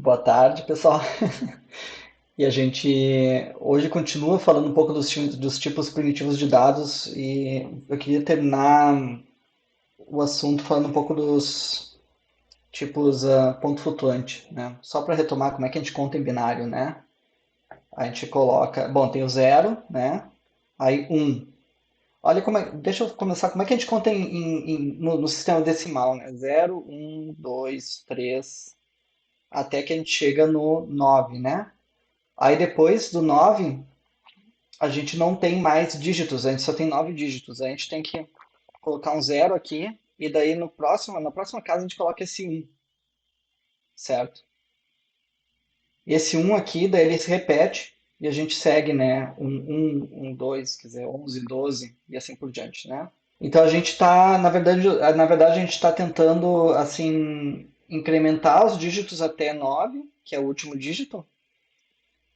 Boa tarde, pessoal. E a gente hoje continua falando um pouco dos tipos primitivos de dados e eu queria terminar o assunto falando um pouco dos tipos ponto flutuante, né? Só para retomar como é que a gente conta em binário, né? A gente coloca, bom, tem o zero, né? Aí um. Olha como é, deixa eu começar, como é que a gente conta no sistema decimal, né? Zero, um, dois, três, até que a gente chega no 9, né? Aí depois do 9 a gente não tem mais dígitos, a gente só tem 9 dígitos. A gente tem que colocar um zero aqui, e daí na próxima casa a gente coloca esse um, certo? E esse um aqui, daí ele se repete, e a gente segue, né? Um 2 quer dizer, 11 12 e assim por diante, né? Então a gente está, na verdade a gente está tentando, assim, incrementar os dígitos até 9, que é o último dígito.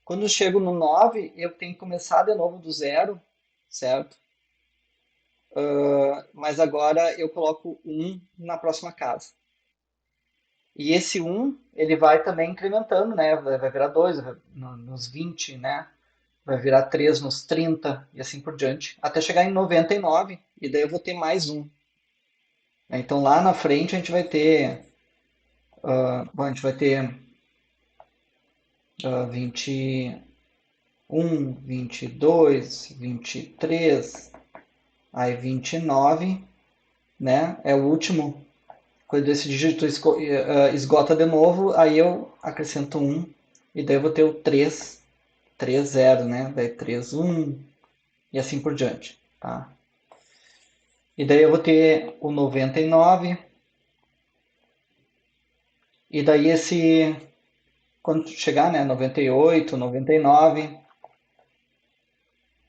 Quando eu chego no 9 eu tenho que começar de novo do zero, certo? Mas agora eu coloco um na próxima casa. E esse um ele vai também incrementando, né? Vai virar 2 nos 20, né? Vai virar 3 nos 30 e assim por diante, até chegar em 99, e daí eu vou ter mais um. Então lá na frente a gente vai ter, bom, a gente vai ter 21, 22, 23, aí 29, né? É o último. Quando esse dígito esgota de novo, aí eu acrescento um e daí eu vou ter o 3, 3, 0, né? Daí 3, 1 e assim por diante, tá? E daí eu vou ter o 99 e daí quando chegar, né, 98, 99,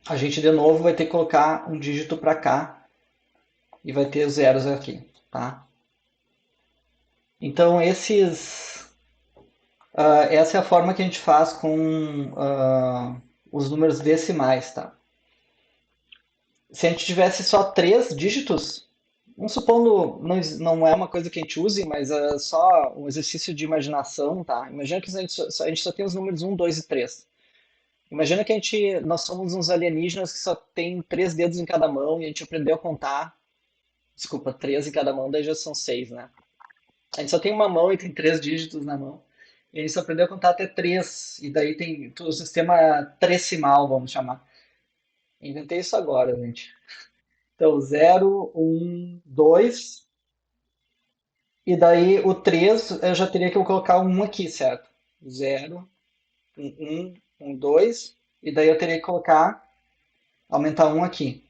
a gente de novo vai ter que colocar um dígito para cá e vai ter os zeros aqui, tá? Então essa é a forma que a gente faz com os números decimais, tá? Se a gente tivesse só três dígitos, vamos supondo, não é uma coisa que a gente use, mas é só um exercício de imaginação, tá? Imagina que a gente só tem os números um, 2 e 3. Imagina que nós somos uns alienígenas que só tem três dedos em cada mão e a gente aprendeu a contar, desculpa, três em cada mão, daí já são seis, né? A gente só tem uma mão e tem três dígitos na mão. E a gente só aprendeu a contar até três, e daí tem o sistema trecimal, vamos chamar. Inventei isso agora, gente. Então, zero, um, 2, e daí o 3 eu já teria que colocar um aqui, certo? Zero, um, 2, e daí eu teria que aumentar um aqui.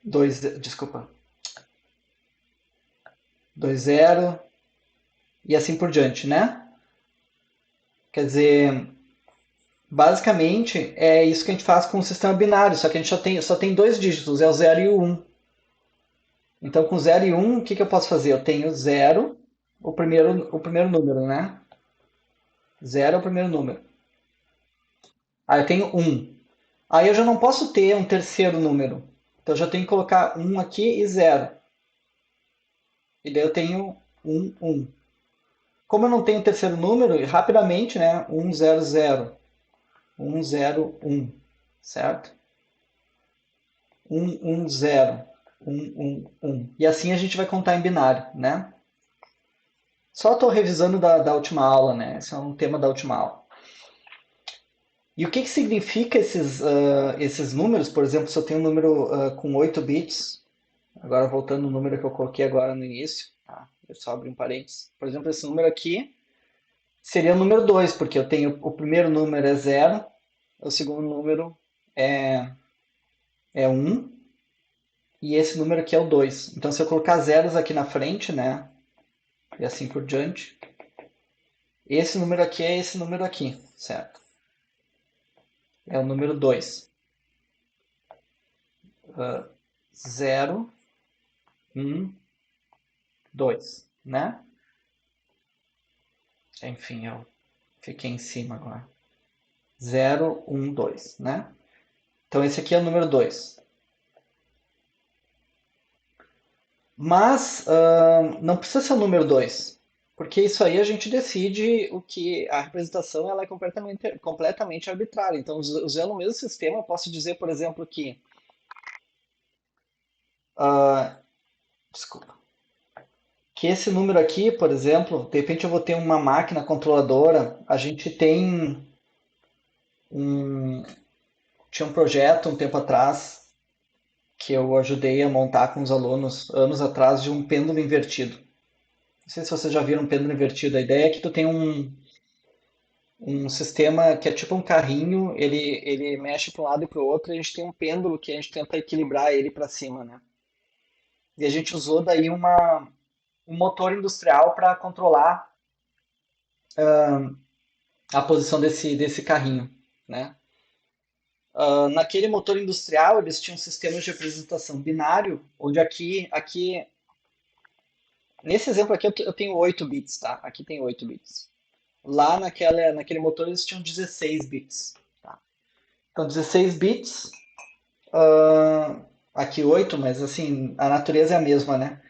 2, desculpa, 2 zero, e assim por diante, né? Quer dizer, basicamente é isso que a gente faz com o sistema binário, só que a gente só tem dois dígitos, é o zero e o um. Então, com zero e um, o que que eu posso fazer? Eu tenho zero, o primeiro número, né? Zero é o primeiro número. Aí eu tenho um. Aí eu já não posso ter um terceiro número. Então eu já tenho que colocar um aqui e zero. E daí eu tenho um. Como eu não tenho um terceiro número, rapidamente, né? 100, 101, certo? 110, 111. E assim a gente vai contar em binário, né? Só estou revisando da última aula, né? Esse é um tema da última aula. E o que que significa esses números? Por exemplo, se eu tenho um número com 8 bits, agora voltando no número que eu coloquei agora no início, tá? Eu só abro um parênteses. Por exemplo, esse número aqui seria o número 2, porque eu tenho o primeiro número é zero, o segundo número é, é 1, e esse número aqui é o 2. Então, se eu colocar zeros aqui na frente, né, e assim por diante, esse número aqui é esse número aqui, certo? É o número 2. 0, 1, 2, né? Enfim, eu fiquei em cima agora. 0, 1, 2, né? Então esse aqui é o número 2. Mas não precisa ser o número 2. Porque isso aí a gente decide o que a representação ela é completamente arbitrária. Então, usando o mesmo sistema, eu posso dizer, por exemplo, que ah, desculpa, que esse número aqui, por exemplo, de repente eu vou ter uma máquina controladora. A gente tem um tinha um projeto um tempo atrás que eu ajudei a montar com os alunos anos atrás de um pêndulo invertido. Não sei se vocês já viram um pêndulo invertido. A ideia é que tu tem um sistema que é tipo um carrinho, ele mexe para um lado e para o outro, e a gente tem um pêndulo que a gente tenta equilibrar ele para cima, né? E a gente usou daí um motor industrial para controlar a posição desse carrinho, né? Naquele motor industrial, eles tinham sistemas de representação binário, onde nesse exemplo aqui eu tenho 8 bits, tá? Aqui tem 8 bits. Lá naquele motor eles tinham 16 bits. Tá? Então 16 bits, aqui 8, mas assim, a natureza é a mesma, né?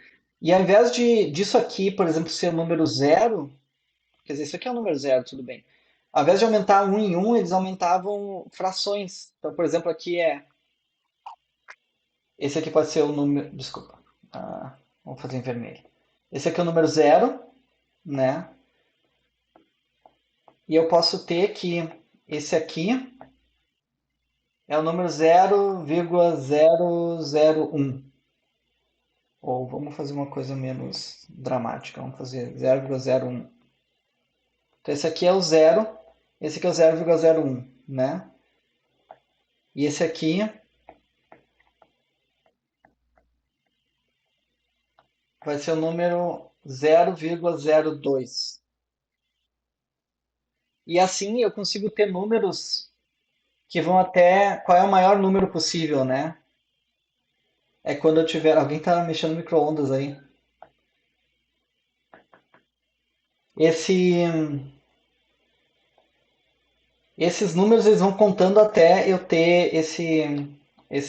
E ao invés disso aqui, por exemplo, ser o número zero, quer dizer, isso aqui é o número zero, tudo bem. Ao invés de aumentar um em um, eles aumentavam frações. Então, por exemplo, aqui esse aqui pode ser o número. Desculpa. Vamos fazer em vermelho. Esse aqui é o número zero, né? E eu posso ter que esse aqui é o número 0,001. Ou vamos fazer uma coisa menos dramática. Vamos fazer 0,01. Então esse aqui é o zero, esse aqui é o 0,01, né? E esse aqui vai ser o número 0,02. E assim eu consigo ter números que vão até qual é o maior número possível, né? É quando eu tiver. Alguém tá mexendo no micro-ondas aí. Esse, esses números eles vão contando até eu ter esse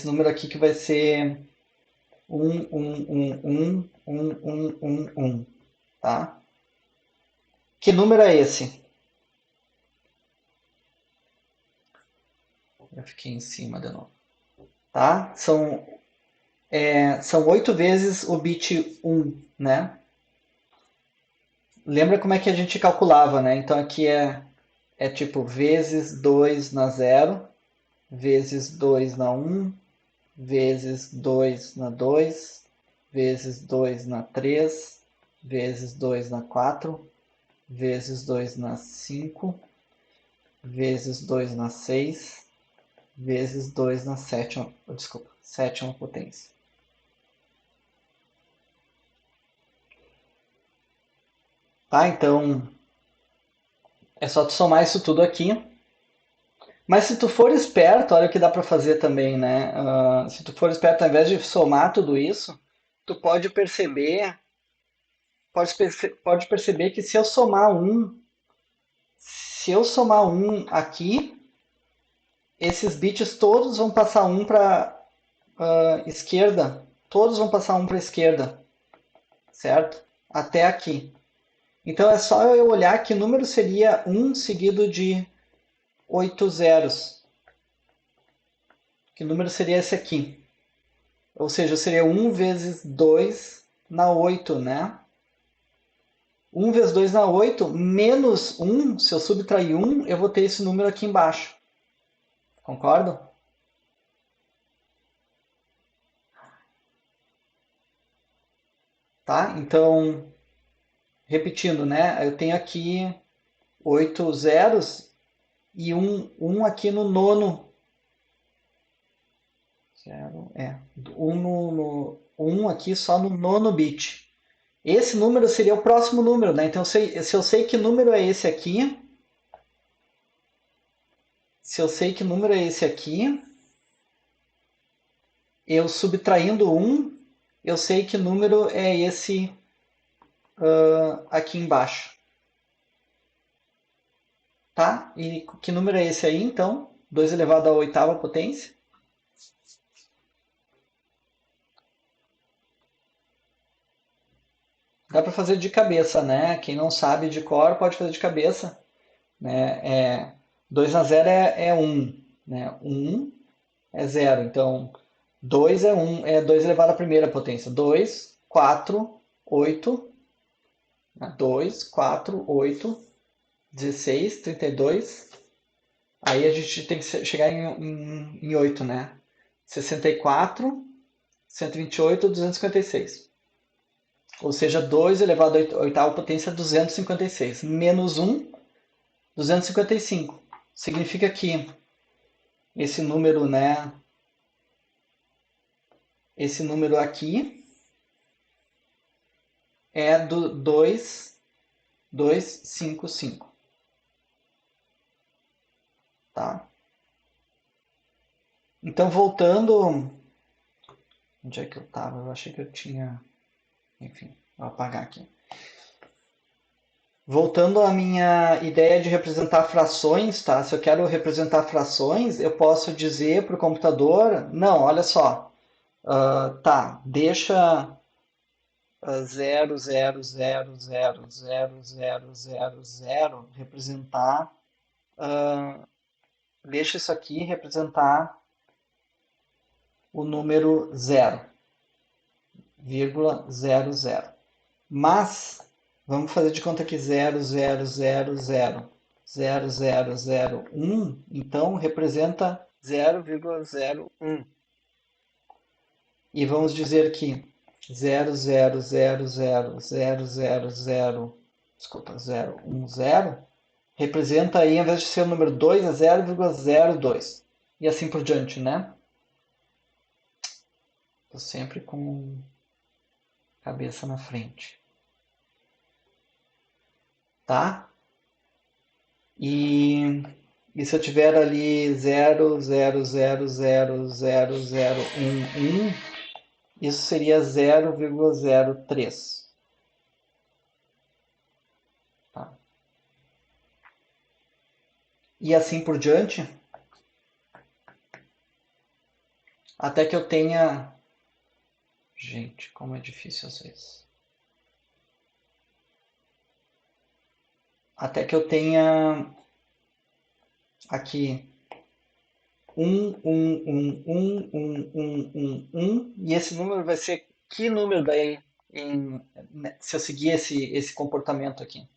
número aqui que vai ser 1, tá? Que número é esse? Eu fiquei em cima de novo, tá? São 8 vezes o bit 1, né? Lembra como é que a gente calculava, né? Então aqui é tipo vezes 2 na zero, vezes 2 na um, vezes 2 na 2, vezes 2 na 3, vezes 2 na 4, vezes 2 na 5, vezes 2 na 6, vezes 2 na sétima, desculpa, sétima potência. Tá? Então, é só tu somar isso tudo aqui. Mas se tu for esperto, olha o que dá para fazer também, né? Se tu for esperto, ao invés de somar tudo isso, tu pode perceber que se eu somar um aqui, esses bits todos vão passar um para esquerda, todos vão passar um para esquerda, certo? Até aqui. Então é só eu olhar que número seria um seguido de 8 zeros. Que número seria esse aqui? Ou seja, seria um vezes 2 na 8, né? Um vezes 2 na 8 menos um. Se eu subtrair um, eu vou ter esse número aqui embaixo. Concordo? Tá? Então, repetindo, né? Eu tenho aqui 8 zeros e um aqui no nono. Zero, um aqui só no nono bit. Esse número seria o próximo número, né? Então, se eu sei que número é esse aqui, se eu sei que número é esse aqui, eu subtraindo um, eu sei que número é esse aqui embaixo, tá? E que número é esse aí, então? 2 elevado à oitava potência. Dá para fazer de cabeça, né? Quem não sabe de cor pode fazer de cabeça, né? 2 na 0 é 1, né? 1 é 0, então 2 é 1, é 2 elevado à primeira potência. 2, 4, 8, 2, 4, 8, 16, 32. Aí a gente tem que chegar em 8, né? 64, 128, 256. Ou seja, 2 elevado à oitava potência é 256. Menos 1, 255. Significa que esse número, né? Esse número aqui é do 2255, tá? Então, voltando... Onde é que eu estava? Eu achei que eu tinha... Enfim, vou apagar aqui. Voltando à minha ideia de representar frações, tá? Se eu quero representar frações, eu posso dizer para o computador, não, olha só, tá, deixa 0,0000000 representar, deixa isso aqui representar o número 0,00. Mas vamos fazer de conta que 0,0000001, então representa 0,01. E vamos dizer que 0,0000000, desculpa, 010 representa aí, ao invés de ser o número 2, é 0,02. E assim por diante, né? Estou sempre com a cabeça na frente. Tá? E, e se eu tiver ali 0,0000011, isso seria 0,03. Tá? E assim por diante, até que eu tenha... Gente, como é difícil às vezes. Até que eu tenha aqui 1, e esse número vai ser que número daí se eu seguir esse comportamento aqui?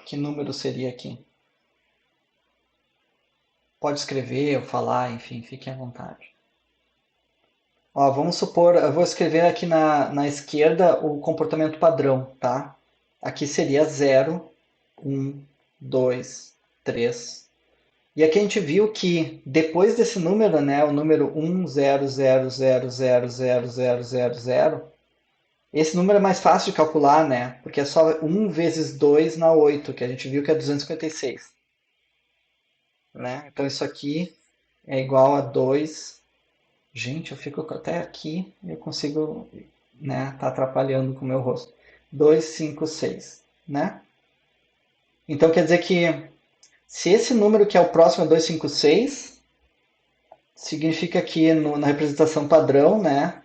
Que número seria aqui? Pode escrever ou falar, enfim, fiquem à vontade. Ó, vamos supor, eu vou escrever aqui na esquerda o comportamento padrão, tá? Aqui seria 0, 1, 2, 3. E aqui a gente viu que depois desse número, né, o número 100000000, esse número é mais fácil de calcular, né? Porque é só 1 vezes 2 na 8, que a gente viu que é 256, né? Então isso aqui é igual a 2. Gente, eu fico até aqui e eu consigo, né, tá atrapalhando com o meu rosto. 256, né? Então quer dizer que se esse número que é o próximo é 256, significa que na representação padrão, né?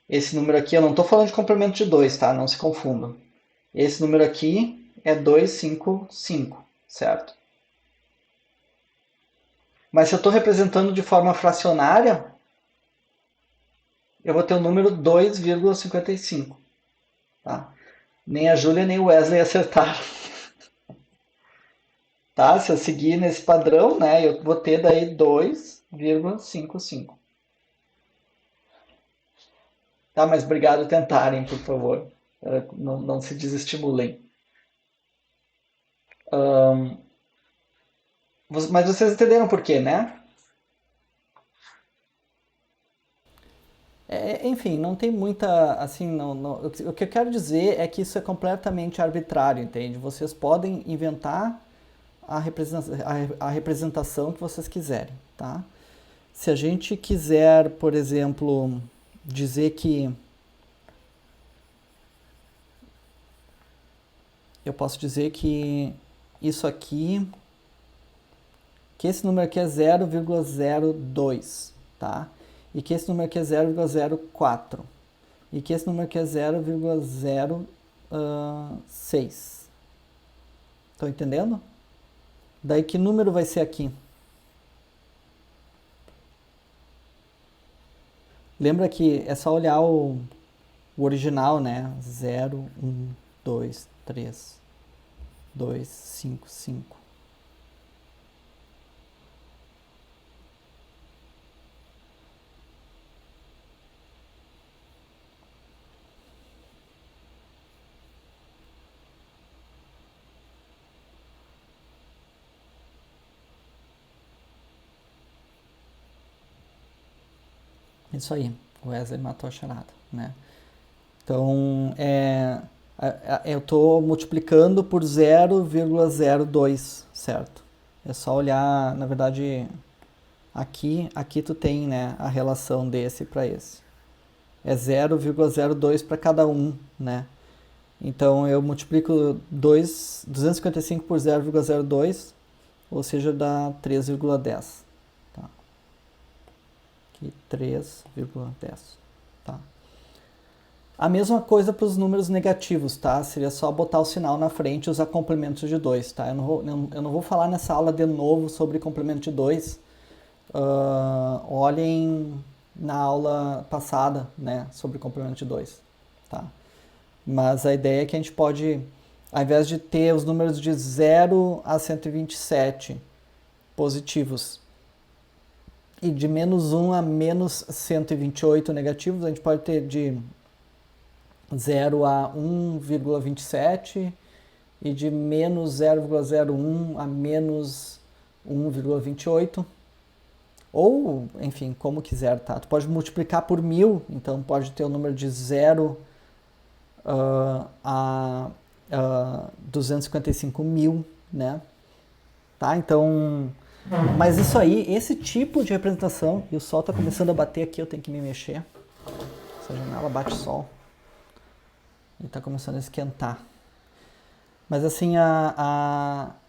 Esse número aqui, eu não estou falando de complemento de 2, tá? Não se confundam. Esse número aqui é 255, certo? Mas se eu estou representando de forma fracionária, eu vou ter o número 2,55, tá? Nem a Júlia nem o Wesley acertaram. Tá? Se eu seguir nesse padrão, né, eu vou ter daí 2,55. Tá, mas obrigado por tentarem, por favor. Não se desestimulem. Mas vocês entenderam por quê, né? Enfim, não tem muita, assim, o que eu quero dizer é que isso é completamente arbitrário, entende? Vocês podem inventar a representação que vocês quiserem, tá? Se a gente quiser, por exemplo, dizer que eu posso dizer que isso aqui, que esse número aqui é 0,02, tá? e que esse número aqui é 0,04 e que esse número aqui é 0,06. Estão entendendo? Daí que número vai ser aqui? Lembra que é só olhar o original, né? 0, 1, 2, 3, 2, 5, 5. Isso aí, o Wesley matou a charada, né? Então, eu estou multiplicando por 0,02, certo? É só olhar, na verdade, aqui tu tem, né, a relação desse para esse. É 0,02 para cada um, né? Então, eu multiplico 255 por 0,02, ou seja, dá 3,10. Tá? Aqui, 3,10. Tá? A mesma coisa para os números negativos, tá? Seria só botar o sinal na frente e usar complementos de 2, tá? Eu não vou falar nessa aula de novo sobre complemento de 2. Olhem na aula passada, né, sobre complemento de 2, tá? Mas a ideia é que a gente pode, ao invés de ter os números de 0 a 127 positivos e de menos 1 a menos 128 negativos, a gente pode ter de 0 a 1,27 e de menos 0,01 a menos 1,28. Ou, enfim, como quiser, tá? Tu pode multiplicar por 1000, então pode ter o número de 0 a 255 mil, né? Tá? Então, mas isso aí, esse tipo de representação, e o sol tá começando a bater aqui, eu tenho que me mexer. Essa janela bate sol. E tá começando a esquentar. Mas assim,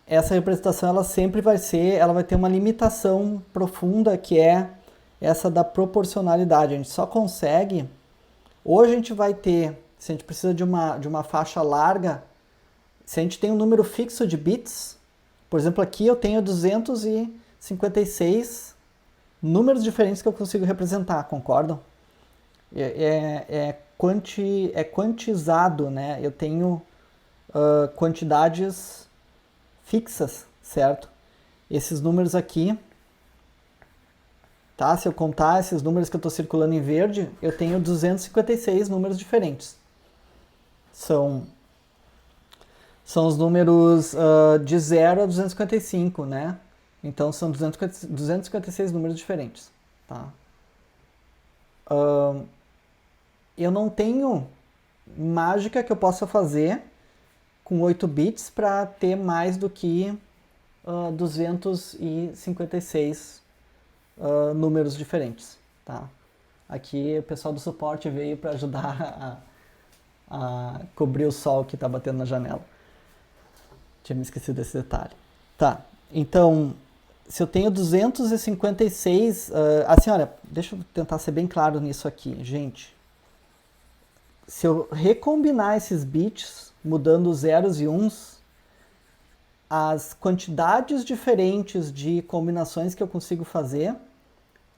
essa representação ela sempre vai ter uma limitação profunda, que é essa da proporcionalidade. A gente só consegue, hoje a gente vai ter, se a gente precisa de uma faixa larga, se a gente tem um número fixo de bits, por exemplo, aqui eu tenho 256 números diferentes que eu consigo representar, concordam? É quantizado, né? Eu tenho quantidades fixas, certo? Esses números aqui, tá? Se eu contar esses números que eu estou circulando em verde, eu tenho 256 números diferentes. São os números de 0 a 255, né? Então são 256 números diferentes, tá? Eu não tenho mágica que eu possa fazer com 8 bits para ter mais do que 256 números diferentes, tá? Aqui o pessoal do suporte veio para ajudar a cobrir o sol que está batendo na janela. Tinha me esquecido desse detalhe. Tá, então, se eu tenho 256... assim, olha, deixa eu tentar ser bem claro nisso aqui, gente. Se eu recombinar esses bits, mudando os zeros e uns, as quantidades diferentes de combinações que eu consigo fazer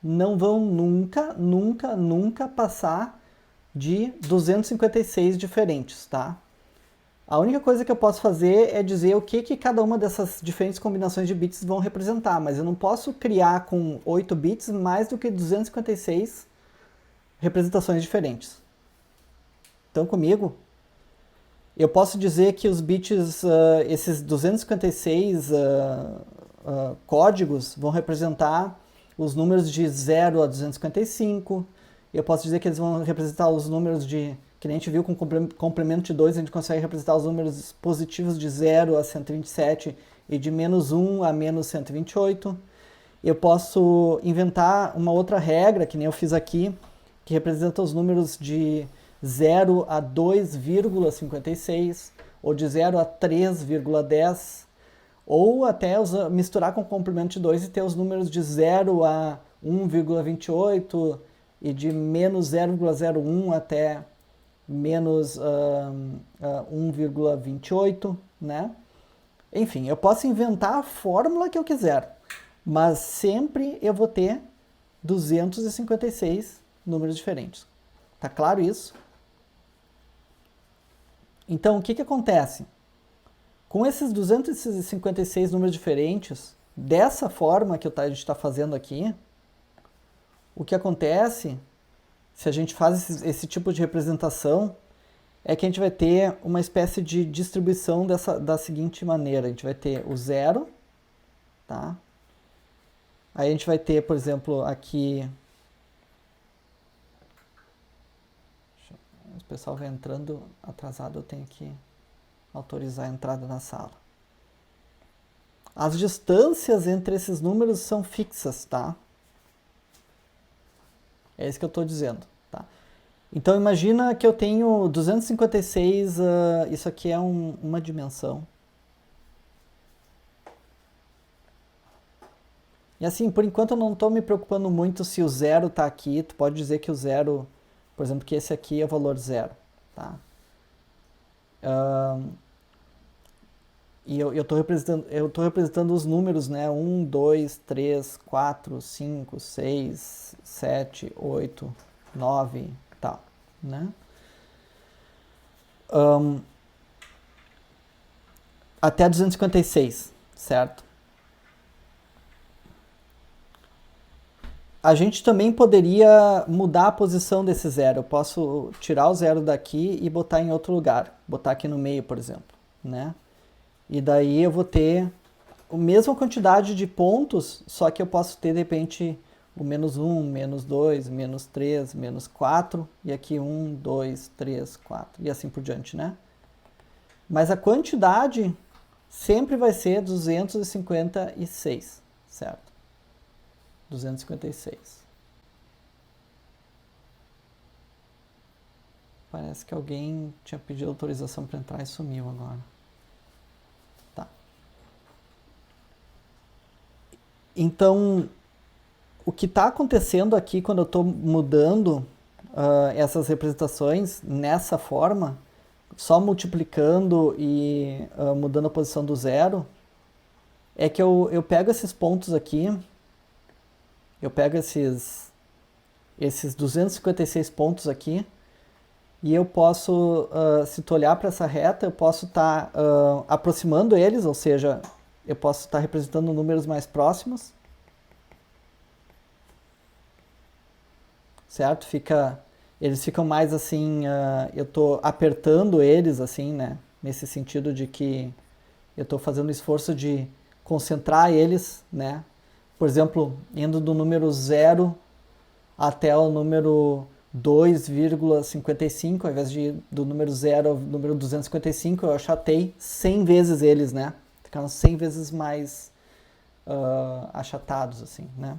não vão nunca, nunca, nunca passar de 256 diferentes, tá? A única coisa que eu posso fazer é dizer o que cada uma dessas diferentes combinações de bits vão representar, mas eu não posso criar com 8 bits mais do que 256 representações diferentes. Estão comigo? Eu posso dizer que os bits, esses 256 códigos vão representar os números de 0 a 255. Eu posso dizer que eles vão representar os números de... que a gente viu com complemento de 2, a gente consegue representar os números positivos de 0 a 127 e de menos 1 a menos 128. Eu posso inventar uma outra regra, que nem eu fiz aqui, que representa os números de 0 a 2,56, ou de 0 a 3,10, ou até misturar com complemento de 2 e ter os números de 0 a 1,28, e de menos 0,01 até menos 1,28, né? Enfim, eu posso inventar a fórmula que eu quiser, mas sempre eu vou ter 256 números diferentes. Tá claro isso? Então, o que que acontece? Com esses 256 números diferentes, dessa forma que a gente está fazendo aqui, o que acontece, se a gente faz esse tipo de representação, é que a gente vai ter uma espécie de distribuição da seguinte maneira. A gente vai ter o zero, tá? Aí a gente vai ter, por exemplo, aqui... O pessoal vai entrando atrasado, eu tenho que autorizar a entrada na sala. As distâncias entre esses números são fixas, tá? É isso que eu estou dizendo, tá? Então imagina que eu tenho 256, isso aqui é uma dimensão. E assim, por enquanto eu não estou me preocupando muito se o zero está aqui. Tu pode dizer que o zero, por exemplo, que esse aqui é o valor zero, tá? E eu estou representando os números, né? 1, 2, 3, 4, 5, 6, 7, 8, 9, tal, né? Até 256, certo? A gente também poderia mudar a posição desse zero. Eu posso tirar o zero daqui e botar em outro lugar. Botar aqui no meio, por exemplo, né? E daí eu vou ter a mesma quantidade de pontos, só que eu posso ter, de repente, o menos 1, menos 2, menos 3, menos 4, e aqui 1, 2, 3, 4, e assim por diante, né? Mas a quantidade sempre vai ser 256, certo? 256. Parece que alguém tinha pedido autorização para entrar e sumiu agora. Tá. Então, o que está acontecendo aqui quando eu estou mudando essas representações nessa forma, só multiplicando e mudando a posição do zero, é que eu pego esses pontos aqui, eu pego esses 256 pontos aqui, e eu posso, se tu olhar para essa reta, eu posso estar aproximando eles, ou seja, eu posso estar representando números mais próximos, certo? Eles ficam mais assim, eu estou apertando eles, assim, né? Nesse sentido de que eu estou fazendo o esforço de concentrar eles, né? Por exemplo, indo do número 0 até o número 2,55, ao invés de ir do número 0 ao número 255, eu achatei 100 vezes eles, né? Ficaram 100 vezes mais achatados, assim, né?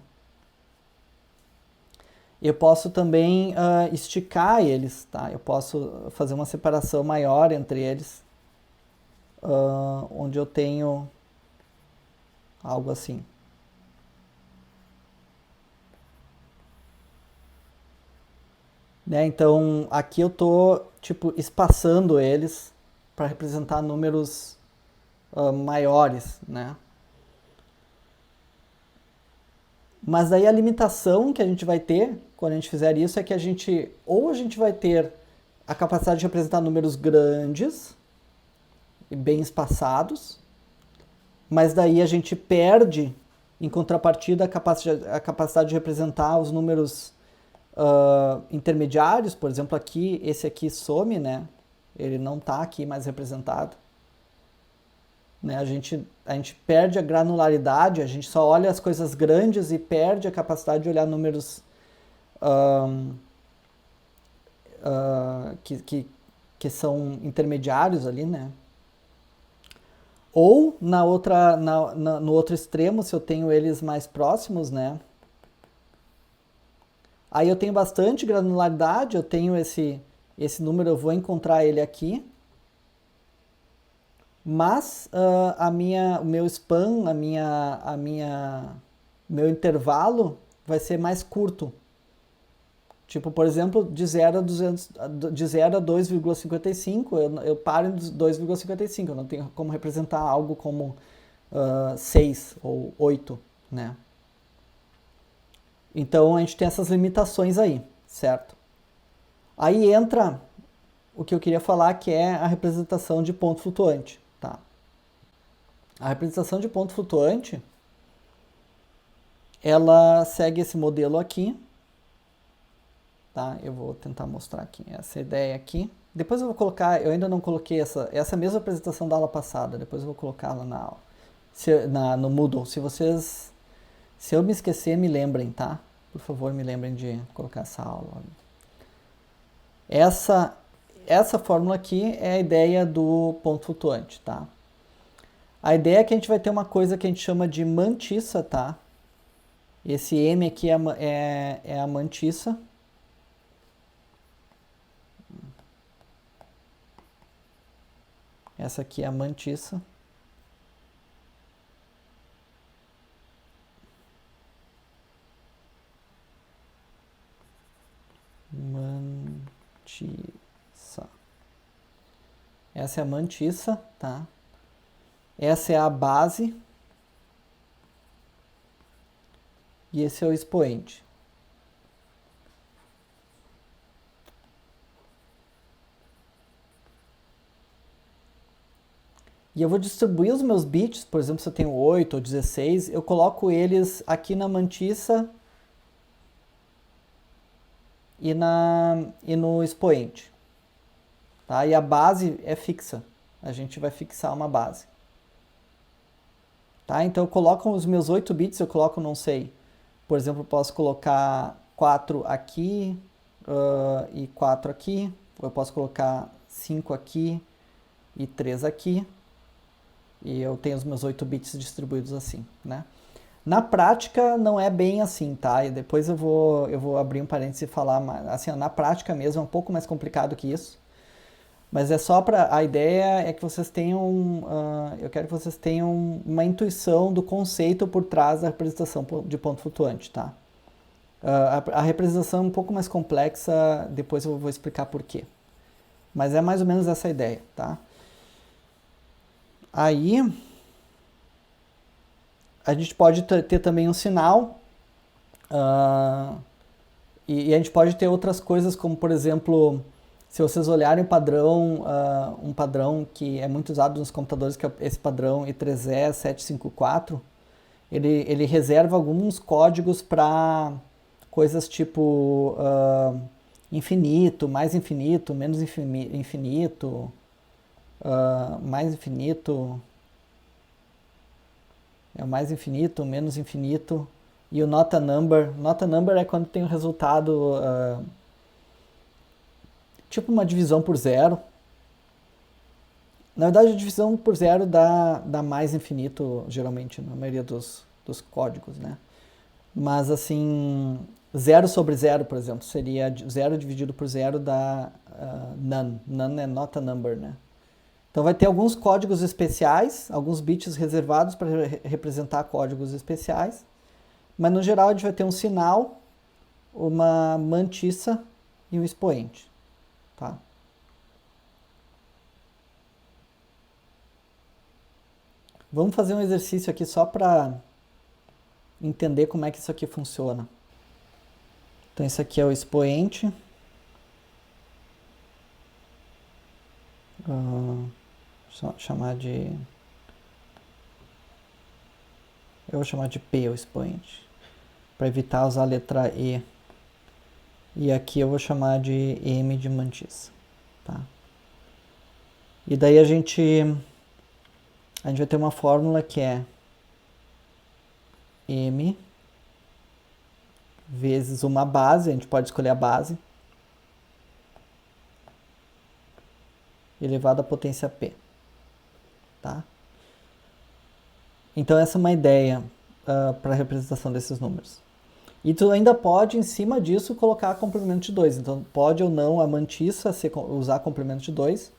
Eu posso também esticar eles, tá? Eu posso fazer uma separação maior entre eles, onde eu tenho algo assim. Né? Então, aqui eu tô, tipo, espaçando eles para representar números maiores, né? Mas daí a limitação que a gente vai ter quando a gente fizer isso é que ou a gente vai ter a capacidade de representar números grandes e bem espaçados, mas daí a gente perde, em contrapartida, a capacidade de representar os números intermediários. Por exemplo, aqui, esse aqui some, né? Ele não está aqui mais representado. Né? A gente perde a granularidade, a gente só olha as coisas grandes e perde a capacidade de olhar números que são intermediários ali, né? Ou no outro extremo, se eu tenho eles mais próximos, né? Aí eu tenho bastante granularidade, eu tenho esse número, eu vou encontrar ele aqui. Mas o meu span, meu intervalo vai ser mais curto. Tipo, por exemplo, de 0 a 200, de 0 a 2,55, eu paro em 2,55. Eu não tenho como representar algo como 6 ou 8, né? Então a gente tem essas limitações aí, certo? Aí entra o que eu queria falar, que é a representação de ponto flutuante, tá? A representação de ponto flutuante, ela segue esse modelo aqui, tá? Eu vou tentar mostrar aqui essa ideia aqui. Depois eu vou colocar, eu ainda não coloquei essa mesma apresentação da aula passada, depois eu vou colocá-la na aula, no Moodle. Se eu me esquecer, me lembrem, tá? Por favor, me lembrem de colocar essa aula. Essa fórmula aqui é a ideia do ponto flutuante, tá? A ideia é que a gente vai ter uma coisa que a gente chama de mantissa, tá? Esse M aqui é a mantissa. Essa aqui é a mantissa. Mantissa. Essa é a mantissa, tá? Essa é a base. E esse é o expoente. E eu vou distribuir os meus bits, por exemplo, se eu tenho 8 ou 16, eu coloco eles aqui na mantissa e no expoente. Tá? E a base é fixa. A gente vai fixar uma base. Tá? Então eu coloco os meus 8 bits, eu coloco, não sei, por exemplo, eu posso colocar 4 aqui e 4 aqui. Ou eu posso colocar 5 aqui e 3 aqui. E eu tenho os meus 8 bits distribuídos assim, né? Na prática não é bem assim, tá? E depois eu vou abrir um parênteses e falar, assim, na prática mesmo é um pouco mais complicado que isso. Mas é só para a ideia é que vocês tenham, eu quero que vocês tenham uma intuição do conceito por trás da representação de ponto flutuante, tá? A representação é um pouco mais complexa, depois eu vou explicar por quê. Mas é mais ou menos essa ideia, tá? Aí a gente pode ter também um sinal e a gente pode ter outras coisas, como por exemplo, se vocês olharem o padrão, um padrão que é muito usado nos computadores, que é esse padrão I3E754, ele reserva alguns códigos para coisas tipo infinito, mais infinito, menos infinito, mais infinito, é o mais infinito, o menos infinito, e o not a number. Not a number é quando tem um resultado tipo uma divisão por zero. Na verdade, a divisão por zero dá mais infinito, geralmente, na maioria dos códigos, né? Mas assim, zero sobre zero, por exemplo, seria zero dividido por zero dá none. None é not a number, né? Então vai ter alguns códigos especiais, alguns bits reservados para representar códigos especiais, mas no geral a gente vai ter um sinal, uma mantissa e um expoente, tá? Vamos fazer um exercício aqui só para entender como é que isso aqui funciona. Então esse aqui é o expoente. Só chamar de... Eu vou chamar de P o expoente, para evitar usar a letra E. E aqui eu vou chamar de M de mantissa, tá? E daí a gente vai ter uma fórmula que é M vezes uma base, a gente pode escolher a base, elevado à potência P, tá? Então essa é uma ideia para a representação desses números. E tu ainda pode, em cima disso, colocar complemento de 2. Então pode ou não a mantissa usar complemento de 2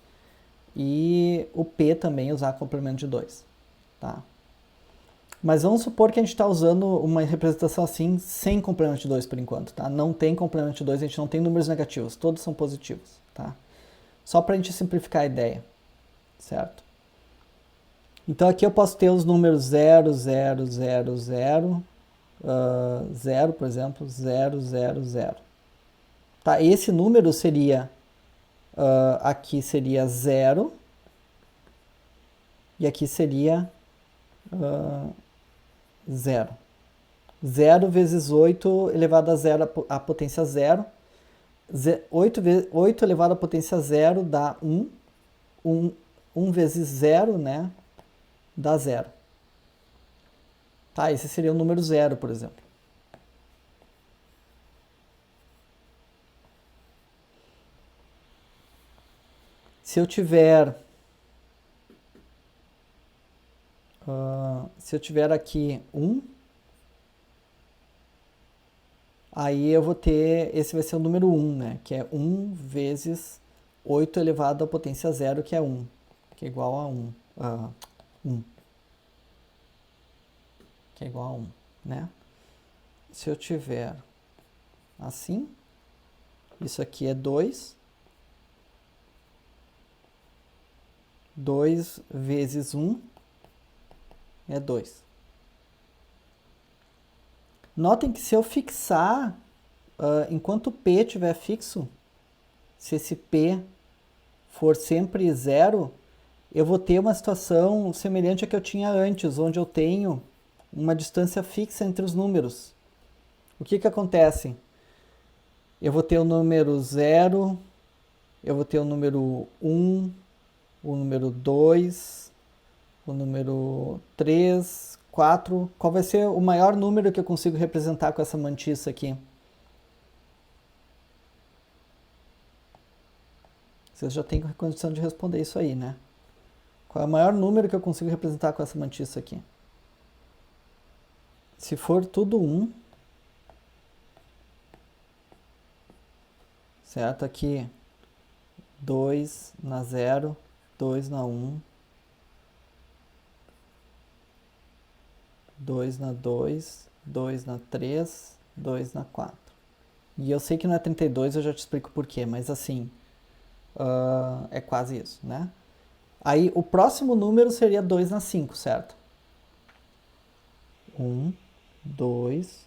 e o P também usar complemento de 2, tá? Mas vamos supor que a gente está usando uma representação assim, sem complemento de 2 por enquanto, tá? Não tem complemento de 2, a gente não tem números negativos, todos são positivos, tá? Só para a gente simplificar a ideia, certo? Então aqui eu posso ter os números 0, 0, 0, 0, 0, por exemplo, 0, 0, 0. Tá, esse número seria, aqui seria 0, e aqui seria 0. 0 vezes 8 elevado a 0 à potência 0. 8 elevado à potência 0 dá 1. 1 vezes 0, né, dá 0. Tá, esse seria o número 0, por exemplo. Se eu tiver aqui 1, aí eu vou ter, esse vai ser o número 1, né? Que é 1 vezes 8 elevado à potência 0, que é 1. Que é igual a 1. 1. Que é igual a 1, né? Se eu tiver assim, isso aqui é 2. 2 vezes 1 é 2. Notem que se eu fixar, enquanto P estiver fixo, se esse P for sempre 0, eu vou ter uma situação semelhante à que eu tinha antes, onde eu tenho uma distância fixa entre os números. O que acontece? Eu vou ter o número 0, eu vou ter o número 1, o número 2, o número 3, 4. Qual vai ser o maior número que eu consigo representar com essa mantiça aqui? Vocês já têm condição de responder isso aí, né? Qual é o maior número que eu consigo representar com essa mantiça aqui? Se for tudo 1, certo? Aqui 2 na 0, 2 na 1, 2 na 2, 2 na 3, 2 na 4. E eu sei que não é 32, eu já te explico por quê, mas assim, é quase isso, né? Aí o próximo número seria 2 na 5, certo? 1, 2,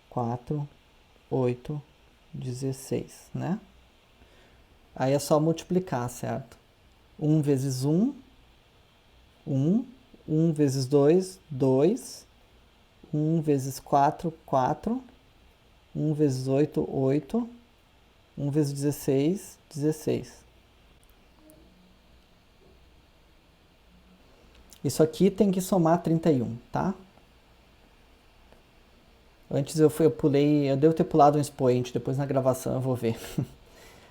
4, 8, 16, né? Aí é só multiplicar, certo? 1 vezes 1, 1. 1 vezes 2, 2. 1 vezes 4, 4. 1 vezes 8, 8. 1 vezes 16, 16. Isso aqui tem que somar 31, tá? Antes eu pulei, eu devo ter pulado um expoente, depois na gravação eu vou ver.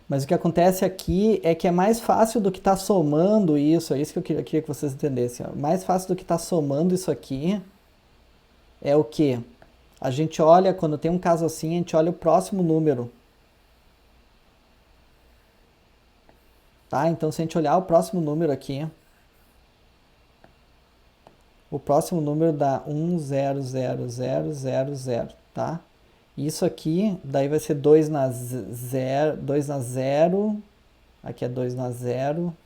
Mas o que acontece aqui é que é mais fácil do que estar somando isso, é isso que eu queria que vocês entendessem. Ó. Mais fácil do que estar somando isso aqui é o que? A gente olha, quando tem um caso assim, a gente olha o próximo número. Tá? Então, se a gente olhar o próximo número aqui, o próximo número dá 1000000, tá? Isso aqui, daí vai ser 2 na 0, 2 na 0, aqui é 2 na 0,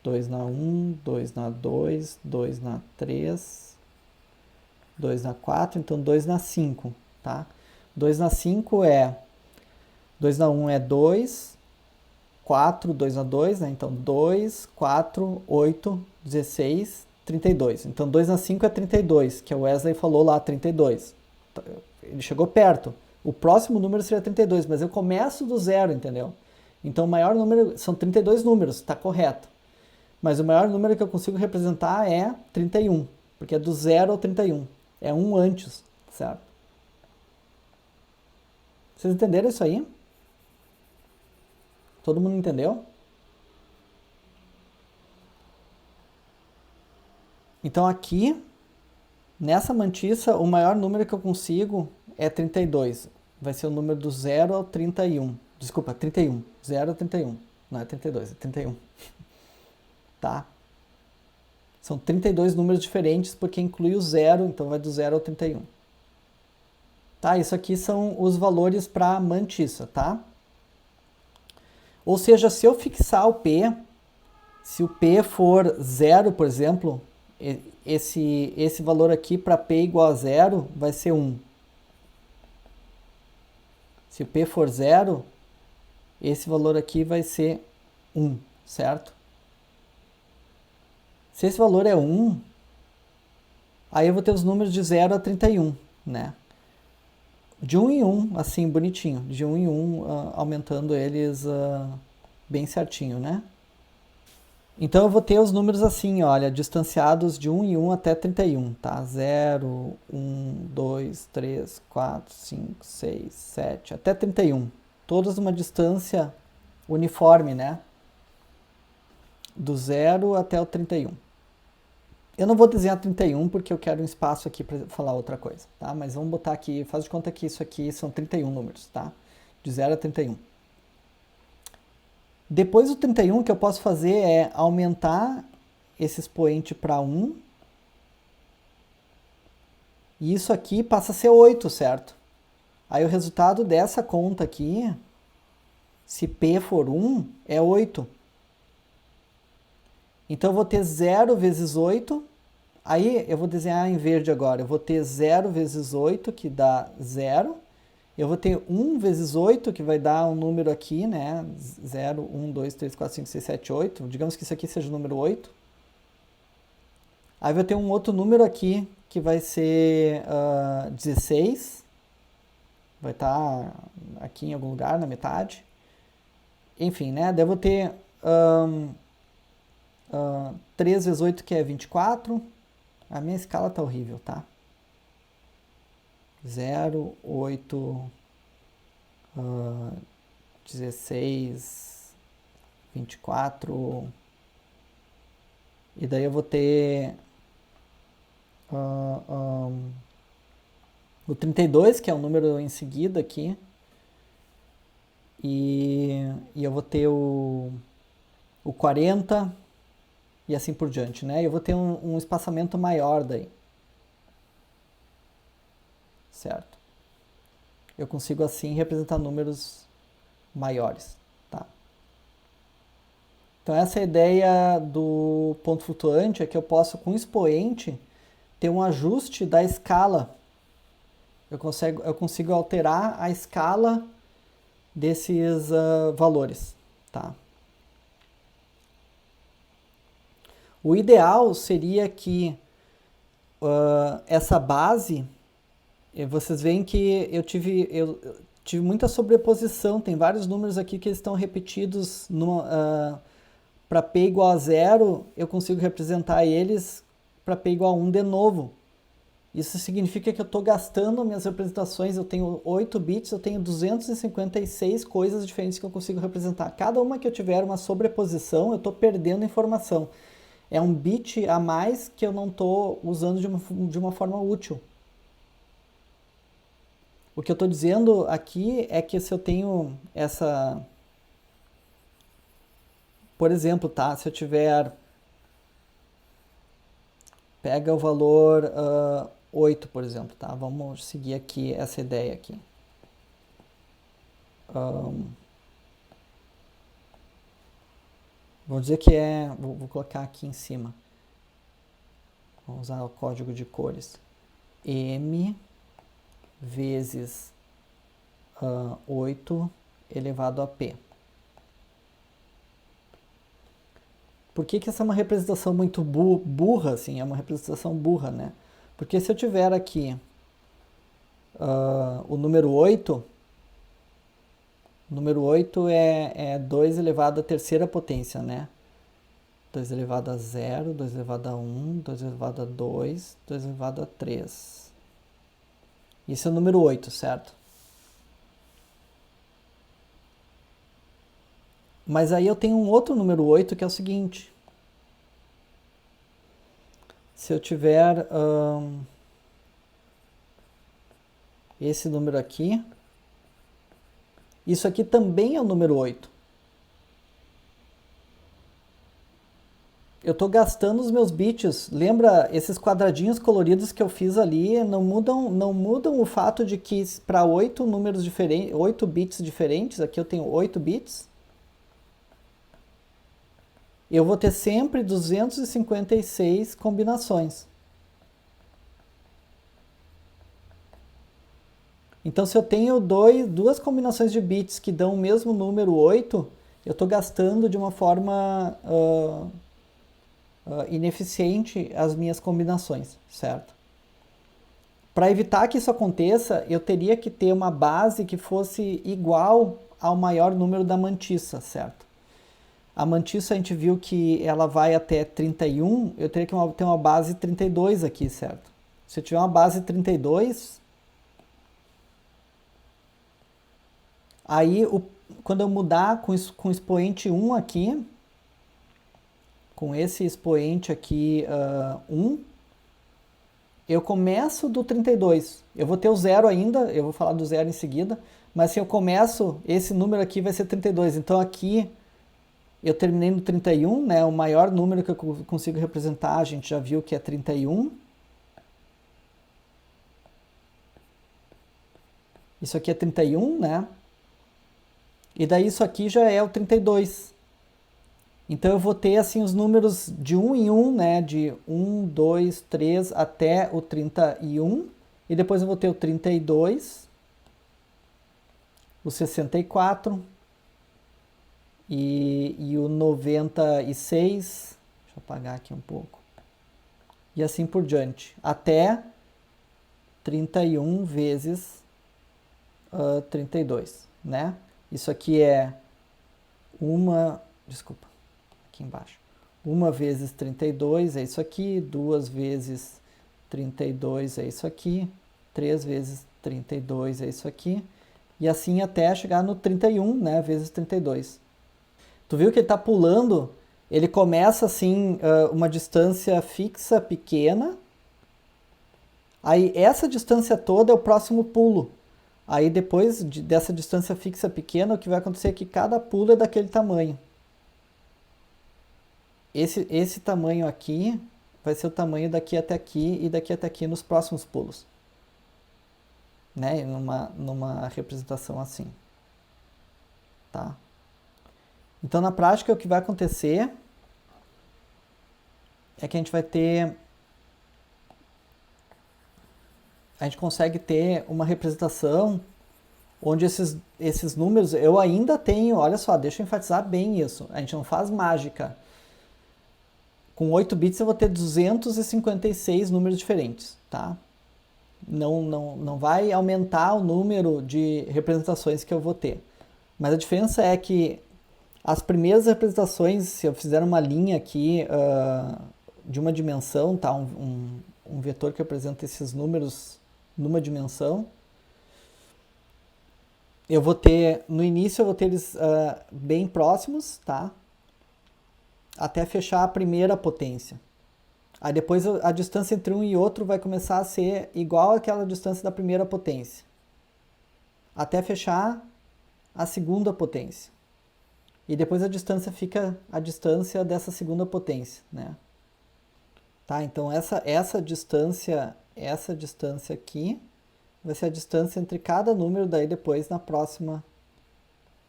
2 na 1, 2 na 2, 2 na 3, 2 na 4, então 2 na 5, tá? 2 na 5 é, 2 na 1 é 2, 4, 2 na 2, né? Então 2, 4, 8, 16, 32. Então 2 na 5 é 32, que o Wesley falou lá, 32. Ele chegou perto. O próximo número seria 32, mas eu começo do zero, entendeu? Então o maior número, são 32 números, tá correto. Mas o maior número que eu consigo representar é 31, porque é do 0 ao 31. É um antes, certo? Vocês entenderam isso aí? Todo mundo entendeu? Então aqui, nessa mantiça, o maior número que eu consigo é 32. Vai ser o número do 0 ao 31. Desculpa, 31. 0 ao 31. Não é 32, é 31. Tá? São 32 números diferentes porque inclui o zero, então vai do 0 ao 31. Tá? Isso aqui são os valores para mantissa, tá? Ou seja, se eu fixar o P, se o P for 0, por exemplo, esse valor aqui para P igual a 0 vai ser 1. Se o P for 0, esse valor aqui vai ser 1, certo? Se esse valor é 1, aí eu vou ter os números de 0 a 31, né? De 1 em 1, assim, bonitinho. De 1 em 1, aumentando eles bem certinho, né? Então eu vou ter os números assim, olha, distanciados de 1 em 1 até 31, tá? 0, 1, 2, 3, 4, 5, 6, 7, até 31. Todos numa distância uniforme, né? Do 0 até o 31. Eu não vou desenhar 31 porque eu quero um espaço aqui para falar outra coisa, tá? Mas vamos botar aqui, faz de conta que isso aqui são 31 números, tá? De 0 a 31. Depois do 31, o que eu posso fazer é aumentar esse expoente para 1. E isso aqui passa a ser 8, certo? Aí o resultado dessa conta aqui, se P for 1, é 8. Então eu vou ter 0 vezes 8. Aí eu vou desenhar em verde agora. Eu vou ter 0 vezes 8, que dá 0. Eu vou ter 1 vezes 8, que vai dar um número aqui, né? 0, 1, 2, 3, 4, 5, 6, 7, 8. Digamos que isso aqui seja o número 8. Aí vai ter um outro número aqui, que vai ser 16. Vai estar aqui em algum lugar, na metade. Enfim, né? Daí eu vou ter 3 vezes 8, que é 24. A minha escala tá horrível, tá? 0, 8, 16, 24. E daí eu vou ter o 32, que é o número em seguida aqui. E eu vou ter o 40 e assim por diante, né? Eu vou ter um espaçamento maior daí. Certo? Eu consigo assim representar números maiores, tá? Então essa é a ideia do ponto flutuante, é que eu posso com expoente ter um ajuste da escala. Eu consigo alterar a escala desses valores, tá? O ideal seria que essa base, vocês veem que eu tive muita sobreposição, tem vários números aqui que estão repetidos para P igual a 0, eu consigo representar eles para P igual a 1 de novo. Isso significa que eu estou gastando minhas representações, eu tenho 8 bits, eu tenho 256 coisas diferentes que eu consigo representar. Cada uma que eu tiver uma sobreposição, eu estou perdendo informação. É um bit a mais que eu não estou usando de uma forma útil. O que eu estou dizendo aqui é que se eu tenho essa... Por exemplo, tá? Se eu tiver... Pega o valor 8, por exemplo, tá? Vamos seguir aqui essa ideia aqui. Vou dizer que é... Vou colocar aqui em cima. Vamos usar o código de cores. M vezes 8 elevado a P. Por que essa é uma representação muito burra, assim? É uma representação burra, né? Porque se eu tiver aqui o número 8, o número 8 é 2 elevado à terceira potência, né? 2 elevado a 0, 2 elevado a 1, 2 elevado a 2, 2 elevado a 3. Isso é o número 8, certo? Mas aí eu tenho um outro número 8 que é o seguinte. Se eu tiver esse número aqui, isso aqui também é o número 8. eu estou gastando os meus bits. Lembra, esses quadradinhos coloridos que eu fiz ali não mudam o fato de que para 8 números diferentes, 8 bits diferentes, aqui eu tenho 8 bits, eu vou ter sempre 256 combinações. Então, se eu tenho duas combinações de bits que dão o mesmo número 8, eu estou gastando de uma forma ineficiente as minhas combinações, certo? Para evitar que isso aconteça, eu teria que ter uma base que fosse igual ao maior número da mantissa, certo? A mantissa a gente viu que ela vai até 31, eu teria que ter uma base 32 aqui, certo? Se eu tiver uma base 32, aí quando eu mudar com o expoente 1 aqui, com esse expoente aqui 1, eu começo do 32. Eu vou ter o zero ainda, eu vou falar do zero em seguida, mas se eu começo, esse número aqui vai ser 32. Então aqui eu terminei no 31, né? O maior número que eu consigo representar, a gente já viu que é 31. Isso aqui é 31, né? E daí isso aqui já é o 32. Então eu vou ter assim os números de 1 em 1, né? De 1, 2, 3 até o 31. E depois eu vou ter o 32, o 64 e o 96. Deixa eu apagar aqui um pouco. E assim por diante. Até 31 vezes 32, né? Isso aqui é desculpa, aqui embaixo. 1 vezes 32 é isso aqui, 2 vezes 32 é isso aqui, 3 vezes 32 é isso aqui, e assim até chegar no 31, né, vezes 32. Tu viu que ele está pulando, ele começa assim, uma distância fixa pequena, aí essa distância toda é o próximo pulo. Aí depois dessa distância fixa pequena, o que vai acontecer é que cada pulo é daquele tamanho. Esse tamanho aqui vai ser o tamanho daqui até aqui e daqui até aqui nos próximos pulos. Né? Numa representação assim. Tá? Então na prática o que vai acontecer é que a gente consegue ter uma representação onde esses números, eu ainda tenho, olha só, deixa eu enfatizar bem isso, a gente não faz mágica. Com 8 bits eu vou ter 256 números diferentes, tá? Não vai aumentar o número de representações que eu vou ter. Mas a diferença é que as primeiras representações, se eu fizer uma linha aqui de uma dimensão, tá? Um vetor que apresenta esses números numa dimensão, eu vou ter, no início eu vou ter eles bem próximos, tá? Até fechar a primeira potência. Aí depois a distância entre um e outro vai começar a ser igual àquela distância da primeira potência. Até fechar a segunda potência. E depois a distância fica a distância dessa segunda potência, né? Tá? Então essa distância aqui vai ser a distância entre cada número daí depois na próxima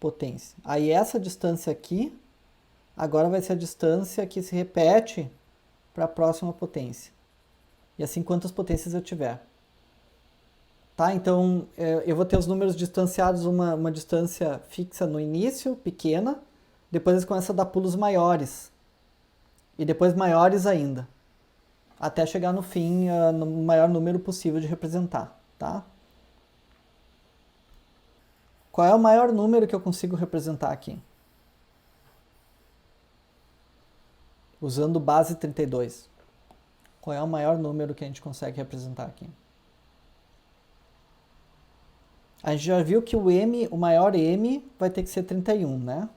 potência. Aí essa distância aqui agora vai ser a distância que se repete para a próxima potência. E assim quantas potências eu tiver. Tá? Então eu vou ter os números distanciados uma distância fixa no início, pequena, depois eles começam a dar pulos maiores. E depois maiores ainda. Até chegar no fim no maior número possível de representar. Tá? Qual é o maior número que eu consigo representar aqui? Usando base 32. Qual é o maior número que a gente consegue representar aqui? A gente já viu que o maior M vai ter que ser 31, né?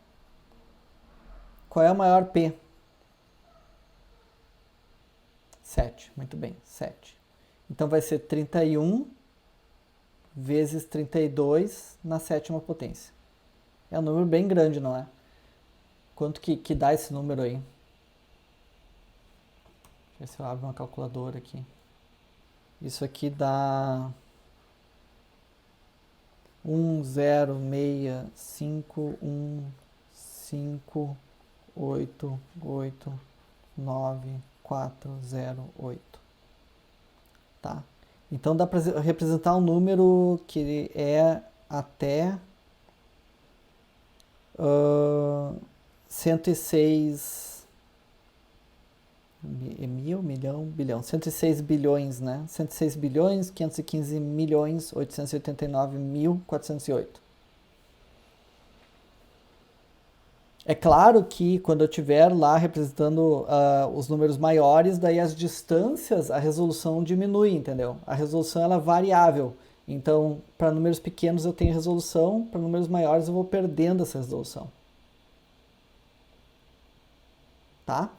Qual é o maior P? 7. Muito bem, 7. Então vai ser 31 vezes 32 na sétima potência. É um número bem grande, não é? Quanto que dá esse número aí? ver se eu abro uma calculadora aqui. Isso aqui dá 106515889408, tá? Então dá para representar um número que é até 106 mil, milhão, bilhão, 106 bilhões, né? 106 bilhões, 515 milhões, 889.408. É claro que quando eu estiver lá representando os números maiores, daí as distâncias, a resolução diminui, entendeu? A resolução ela é variável. Então, para números pequenos eu tenho resolução, para números maiores eu vou perdendo essa resolução. Tá?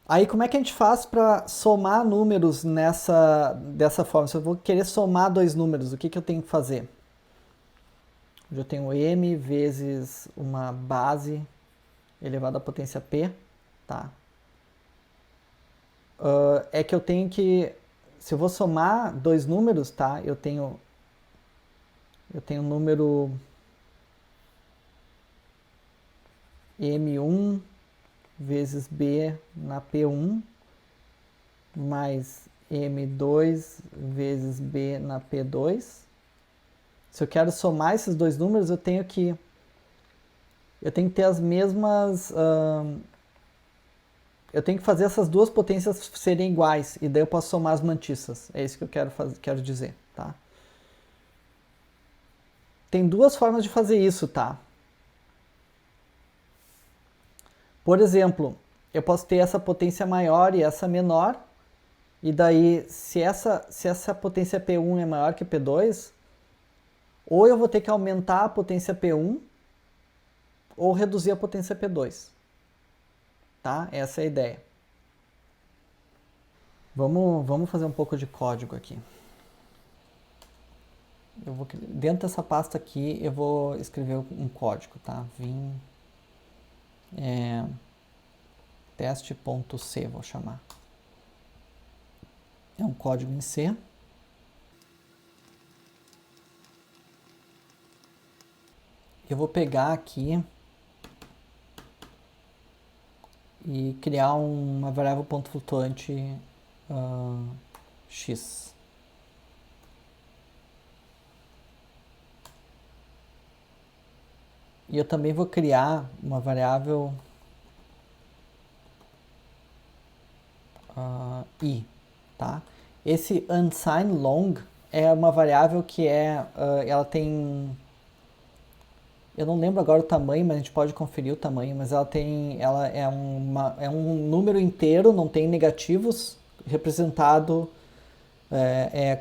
Aí como é que a gente faz para somar números dessa forma? Se eu vou querer somar dois números, o que eu tenho que fazer? Eu tenho m vezes uma base elevado à potência p, tá? É que eu tenho que, se eu vou somar dois números, tá? Eu tenho o número m1 vezes b na p1 mais m2 vezes b na p2. Se eu quero somar esses dois números, eu tenho que ter as mesmas... eu tenho que fazer essas duas potências serem iguais, e daí eu posso somar as mantissas. É isso que eu quero dizer, tá? Tem duas formas de fazer isso, tá? Por exemplo, eu posso ter essa potência maior e essa menor, e daí, se essa potência P1 é maior que P2, ou eu vou ter que aumentar a potência P1, ou reduzir a potência P2. Tá? Essa é a ideia. Vamos fazer um pouco de código aqui. Dentro dessa pasta aqui, eu vou escrever um código, tá? Vim teste.c, vou chamar. É um código em C. Eu vou pegar aqui e criar uma variável ponto flutuante x. E eu também vou criar uma variável i, tá? Esse unsigned long é uma variável que ela tem, eu não lembro agora o tamanho, mas a gente pode conferir o tamanho, mas ela é um número inteiro, não tem negativos, representado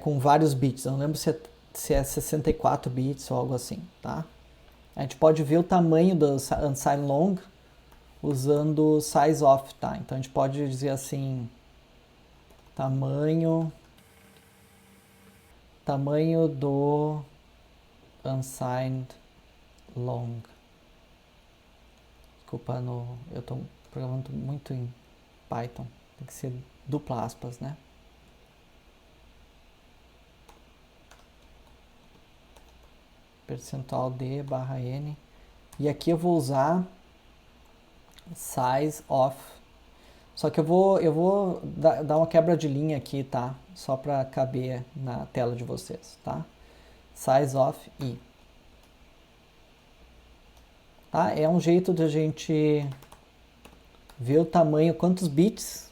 com vários bits. Eu não lembro se é 64 bits ou algo assim, tá? A gente pode ver o tamanho do unsigned long usando sizeof, tá? Então a gente pode dizer assim, tamanho do unsigned long. Desculpa, eu estou programando muito em Python, tem que ser dupla aspas, né? Percentual d barra n. E aqui eu vou usar sizeof. Só que eu vou dar uma quebra de linha aqui, tá? Só para caber na tela de vocês, tá? Sizeof i. Tá? É um jeito de a gente ver o tamanho, quantos bytes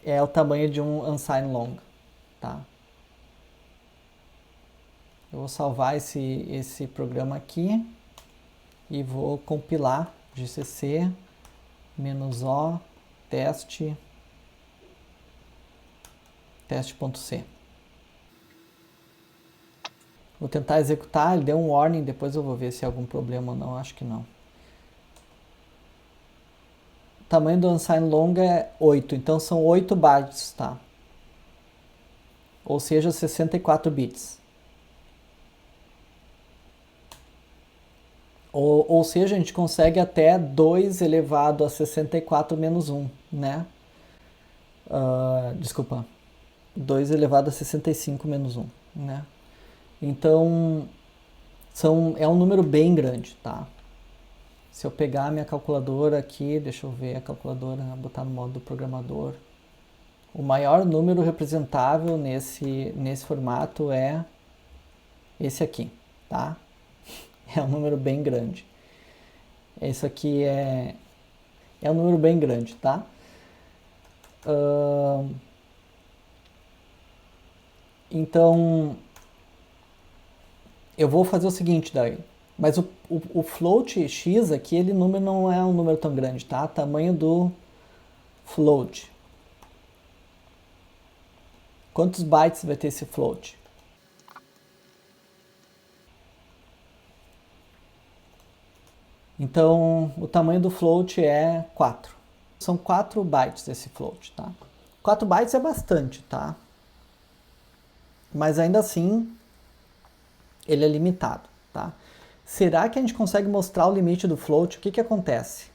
é o tamanho de um unsigned long, tá? Eu vou salvar esse programa aqui e vou compilar gcc -o teste.c. Vou tentar executar, ele deu um warning, depois eu vou ver se é algum problema ou não, acho que não. O tamanho do unsigned long é 8, então são 8 bytes, tá? Ou seja, 64 bits. Ou seja, a gente consegue até 2 elevado a 64 menos um, né? Desculpa, 2 elevado a 65 menos um, né? Então, é um número bem grande, tá? Se eu pegar a minha calculadora aqui, deixa eu ver a calculadora, botar no modo do programador. O maior número representável nesse formato é esse aqui, tá? É um número bem grande. Esse aqui é um número bem grande, tá? Então, eu vou fazer o seguinte daí. Mas o float x aqui, ele número não é um número tão grande, tá? Tamanho do float. Quantos bytes vai ter esse float? Então, o tamanho do float é 4. São 4 bytes esse float, tá? 4 bytes é bastante, tá? Mas ainda assim, ele é limitado, tá? Será que a gente consegue mostrar o limite do float? O que acontece?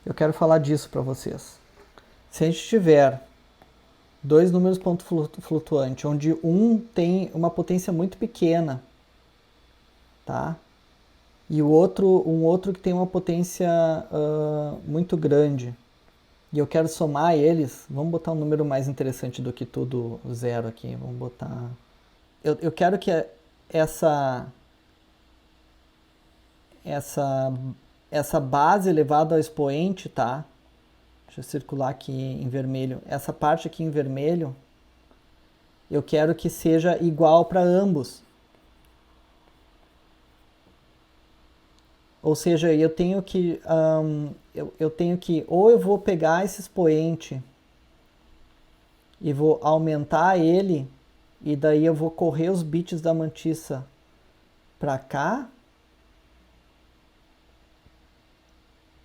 Eu quero falar disso para vocês. Se a gente tiver dois números ponto flutuante, onde um tem uma potência muito pequena, tá? E um outro que tem uma potência muito grande, e eu quero somar eles, vamos botar um número mais interessante do que tudo zero aqui, vamos botar... Eu quero que essa base elevada ao expoente, tá? Deixa eu circular aqui em vermelho. Essa parte aqui em vermelho, eu quero que seja igual para ambos. Ou seja, eu tenho que ou eu vou pegar esse expoente e vou aumentar ele, e daí eu vou correr os bits da mantissa para cá,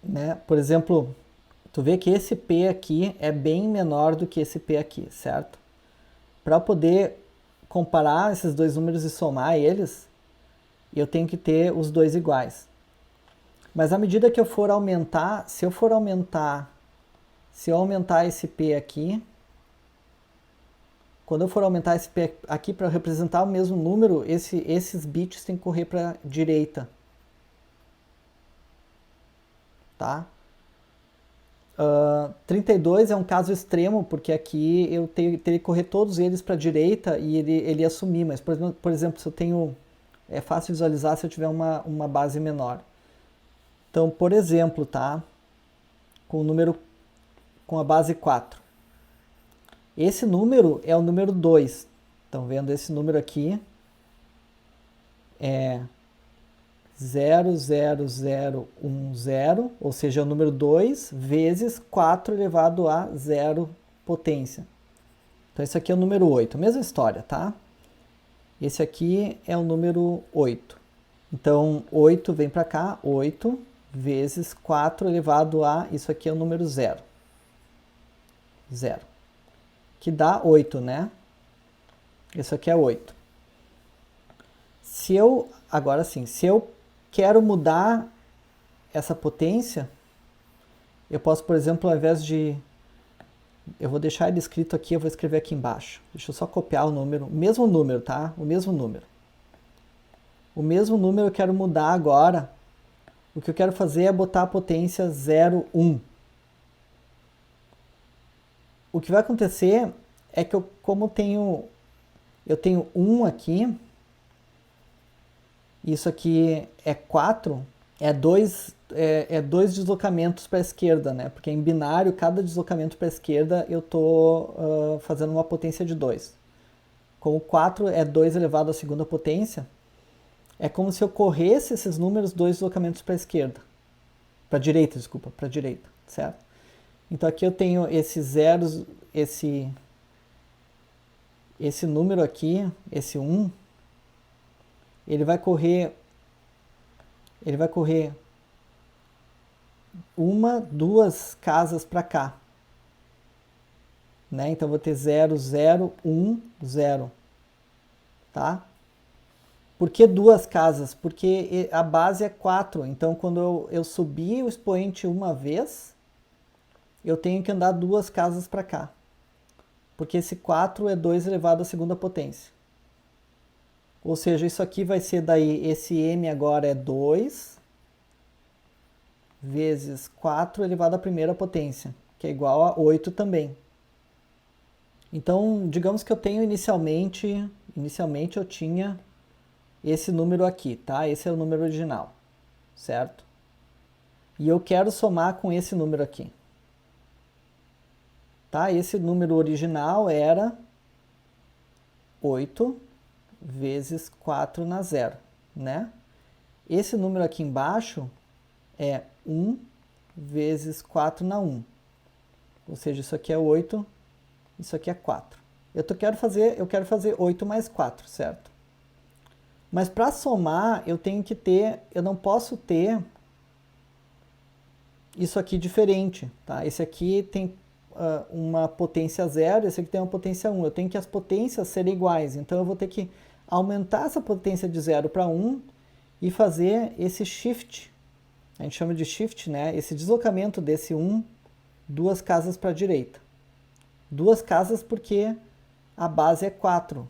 né? Por exemplo, tu vê que esse P aqui é bem menor do que esse P aqui, certo? Para poder comparar esses dois números e somar eles, eu tenho que ter os dois iguais. Mas à medida que eu for aumentar, se eu aumentar esse P aqui, quando eu for aumentar esse P aqui para representar o mesmo número, esses bits têm que correr para a direita. Tá? 32 é um caso extremo, porque aqui eu teria que correr todos eles para a direita e ele ia sumir. Mas, por exemplo, se eu tenho... É fácil visualizar se eu tiver uma base menor. Então, por exemplo, tá? Com a base 4. Esse número é o número 2. Estão vendo? Esse número aqui é 00010, ou seja, é o número 2 vezes 4 elevado a 0 potência. Então, esse aqui é o número 8. Mesma história, tá? Esse aqui é o número 8. Então, 8 vem para cá, 8 vezes 4 elevado a... Isso aqui é o número 0. 0. Que dá 8, né? Isso aqui é 8. Agora sim, se eu quero mudar essa potência, eu posso, por exemplo, ao invés de... Eu vou deixar ele escrito aqui, eu vou escrever aqui embaixo. Deixa eu só copiar o número. O mesmo número, tá? O mesmo número. O mesmo número eu quero mudar agora. O que eu quero fazer é botar a potência 0, 1. O que vai acontecer é que como eu tenho 1 aqui, isso aqui é 4, é dois deslocamentos para a esquerda, né? Porque em binário, cada deslocamento para a esquerda eu estou fazendo uma potência de 2. Como 4 é 2 elevado à segunda potência, é como se eu corresse esses números 2 deslocamentos para a esquerda. Para a direita, desculpa, para a direita, certo? Então aqui eu tenho esses zeros, esse número aqui, esse 1, ele vai correr uma, duas casas para cá, né? Então vou ter 0, 0, 1, 0, tá? Por que duas casas? Porque a base é 4. Então, quando eu subir o expoente uma vez, eu tenho que andar duas casas para cá. Porque esse 4 é 2 elevado à segunda potência. Ou seja, isso aqui vai ser daí, esse m agora é 2 vezes 4 elevado à primeira potência, que é igual a 8 também. Então, digamos que eu tenho inicialmente eu tinha esse número aqui, tá? Esse é o número original, certo? E eu quero somar com esse número aqui. Tá? Esse número original era 8 vezes 4 na zero, né? Esse número aqui embaixo é 1 vezes 4 na 1. Ou seja, isso aqui é 8, isso aqui é 4. Eu quero fazer 8 mais 4, certo? Mas para somar, eu não posso ter isso aqui diferente, tá? Esse aqui tem uma potência 0, esse aqui tem uma potência 1. Eu tenho que as potências serem iguais, então eu vou ter que aumentar essa potência de 0 para 1 e fazer esse shift. A gente chama de shift, né? Esse deslocamento desse 1 duas casas para a direita. Duas casas porque a base é 4,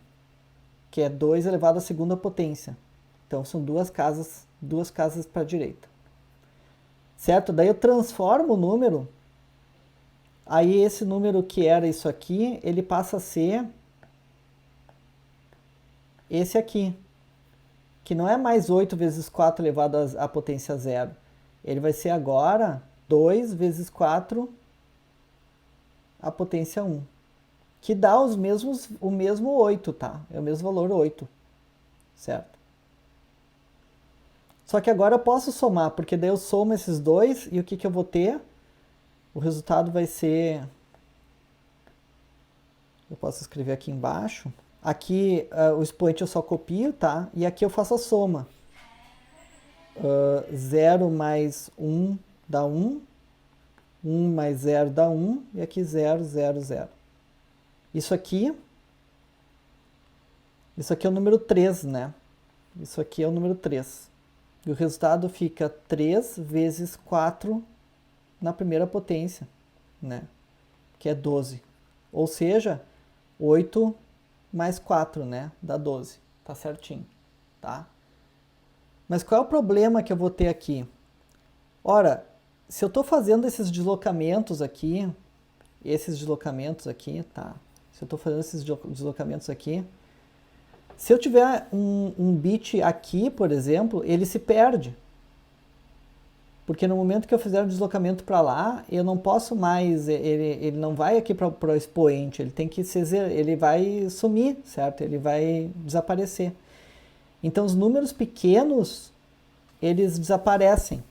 que é 2 elevado à segunda potência. Então são duas casas para a direita. Certo? Daí eu transformo o número, aí esse número que era isso aqui, ele passa a ser esse aqui, que não é mais 8 vezes 4 elevado à potência zero. Ele vai ser agora 2 vezes 4 à potência 1, que dá o mesmo 8, tá? É o mesmo valor 8, certo? Só que agora eu posso somar, porque daí eu somo esses dois e o que eu vou ter? O resultado vai ser... Eu posso escrever aqui embaixo. Aqui o expoente eu só copio, tá? E aqui eu faço a soma. 0 mais 1 dá 1. 1 mais 0 dá 1. E aqui 0, 0, 0. Isso aqui é o número 3, né? Isso aqui é o número 3. E o resultado fica 3 vezes 4 na primeira potência, né? Que é 12. Ou seja, 8 mais 4, né? Dá 12. Tá certinho, tá? Mas qual é o problema que eu vou ter aqui? Ora, se eu estou fazendo esses deslocamentos aqui, tá? Se eu estou fazendo esses deslocamentos aqui, se eu tiver um bit aqui, por exemplo, ele se perde. Porque no momento que eu fizer o deslocamento para lá, eu não posso mais, ele não vai aqui para o expoente, ele vai sumir, certo? Ele vai desaparecer. Então os números pequenos, eles desaparecem.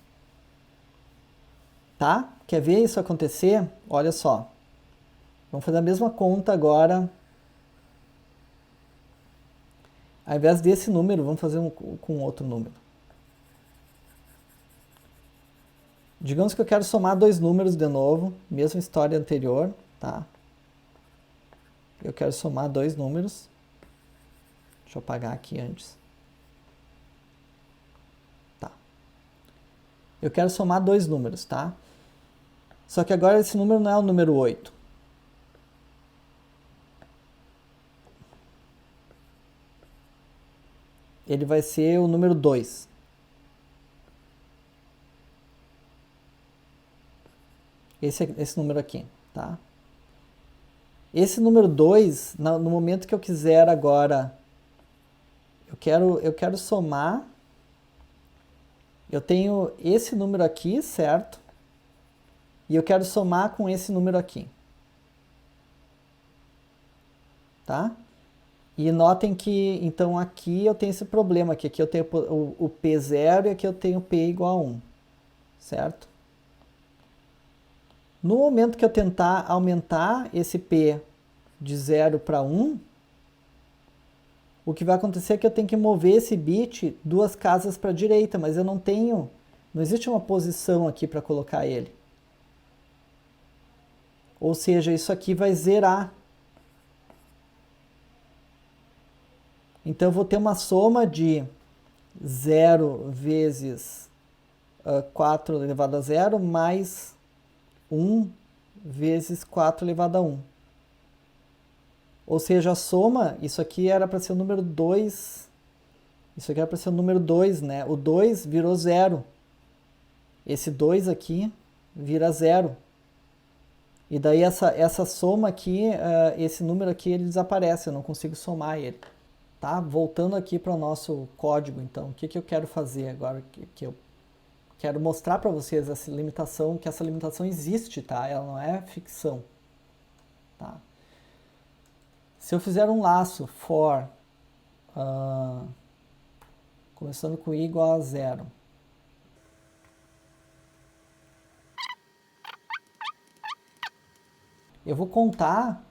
Tá? Quer ver isso acontecer? Olha só. Vamos fazer a mesma conta agora. Ao invés desse número, vamos fazer com outro número. Digamos que eu quero somar dois números de novo, mesma história anterior, tá? Eu quero somar dois números. Deixa eu apagar aqui antes. Tá. Eu quero somar dois números, tá? Só que agora esse número não é o número 8. Ele vai ser o número 2. Esse número aqui, tá? Esse número 2, no momento que eu quiser agora, eu quero somar, eu tenho esse número aqui, certo? E eu quero somar com esse número aqui. Tá? E notem que, então aqui eu tenho esse problema, que aqui eu tenho o P0 e aqui eu tenho P igual a 1, certo? No momento que eu tentar aumentar esse P de 0 para 1, o que vai acontecer é que eu tenho que mover esse bit duas casas para a direita, mas eu não existe uma posição aqui para colocar ele. Ou seja, isso aqui vai zerar. Então eu vou ter uma soma de 0 vezes 4 elevado a 0 mais 1 vezes 4 elevado a 1. Ou seja, a soma, isso aqui era para ser o número 2. Isso aqui era para ser o número 2, né? O 2 virou 0. Esse 2 aqui vira 0. E daí essa soma aqui, esse número aqui, ele desaparece, eu não consigo somar ele. Tá? Voltando aqui para o nosso código, então, o que, que eu quero fazer agora? Que eu quero mostrar para vocês essa limitação, que essa limitação existe, tá? Ela não é ficção. Tá? Se eu fizer um laço for, começando com i igual a 0, eu vou contar,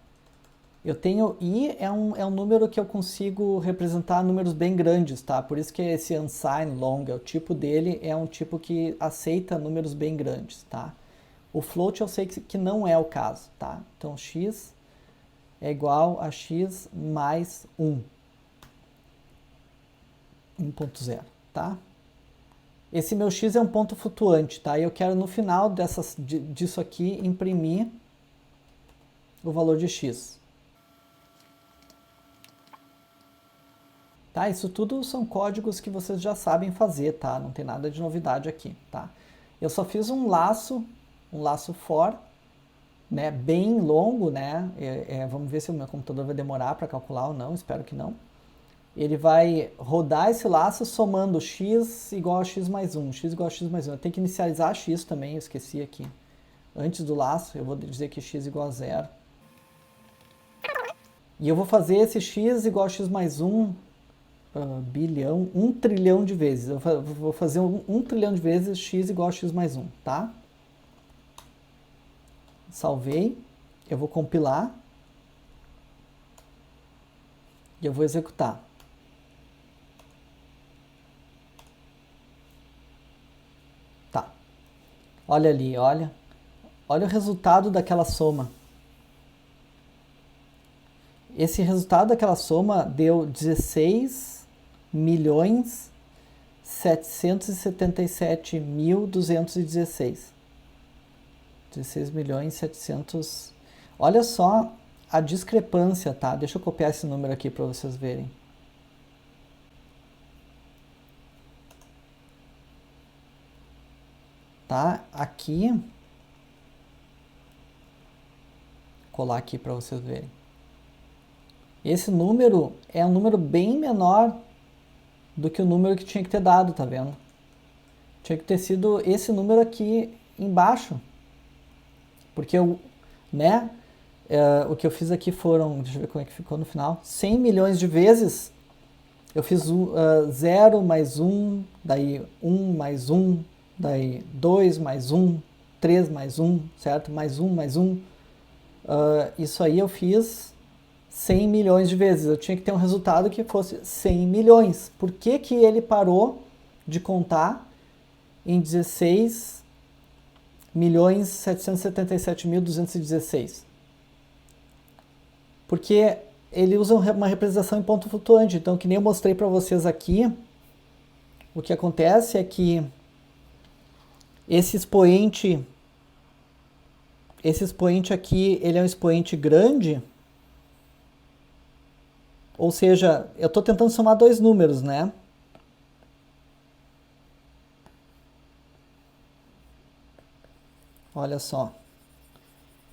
eu tenho i é um número que eu consigo representar números bem grandes, tá? Por isso que esse unsigned long, o tipo dele é um tipo que aceita números bem grandes, tá? O float eu sei que não é o caso, tá? Então x é igual a x mais 1, 1.0, tá? Esse meu x é um ponto flutuante, tá? E eu quero no final disso aqui imprimir o valor de x. Tá? Isso tudo são códigos que vocês já sabem fazer, tá? Não tem nada de novidade aqui, tá? Eu só fiz um laço for, né? Bem longo, né? Vamos ver se o meu computador vai demorar para calcular ou não, espero que não. Ele vai rodar esse laço somando x igual a x mais 1, x igual a x mais 1. Eu tenho que inicializar x também, eu esqueci aqui. Antes do laço, eu vou dizer que x igual a 0. E eu vou fazer esse x igual a x mais 1 bilhão, 1 trilhão de vezes. Eu vou fazer 1 trilhão de vezes x igual a x mais 1, tá? Salvei. Eu vou compilar. E eu vou executar. Tá. Olha ali, olha. Olha o resultado daquela soma. Esse resultado daquela soma deu 16.777.216. 16.700. Olha só a discrepância, tá? Deixa eu copiar esse número aqui para vocês verem. Tá? Aqui. Colar aqui para vocês verem. Esse número é um número bem menor do que o número que tinha que ter dado, tá vendo? Tinha que ter sido esse número aqui embaixo. Porque o que eu fiz aqui foram, deixa eu ver como é que ficou no final, 100 milhões de vezes. Eu fiz 0 mais 1, daí 1 mais 1, daí 2 mais 1, 3 mais 1, certo? Mais 1, mais 1. Isso aí eu fiz 100 milhões de vezes. Eu tinha que ter um resultado que fosse 100 milhões. Por que que ele parou de contar em 16.777.216? Porque ele usa uma representação em ponto flutuante. Então, que nem eu mostrei para vocês aqui, o que acontece é que esse expoente aqui, ele é um expoente grande. Ou seja, eu estou tentando somar dois números, né? Olha só.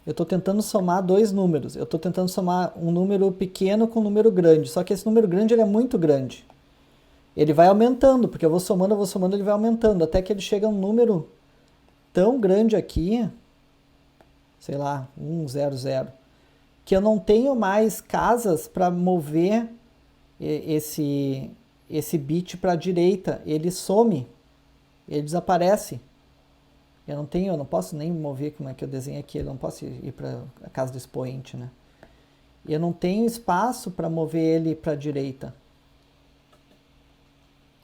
Eu estou tentando somar dois números. Eu estou tentando somar um número pequeno com um número grande. Só que esse número grande ele é muito grande. Ele vai aumentando, porque eu vou somando, ele vai aumentando. Até que ele chega a um número tão grande aqui, sei lá, 100, que eu não tenho mais casas para mover esse bit para a direita. Ele some, ele desaparece. Eu não posso nem mover como é que eu desenho aqui, eu não posso ir para a casa do expoente, né? Eu não tenho espaço para mover ele para a direita.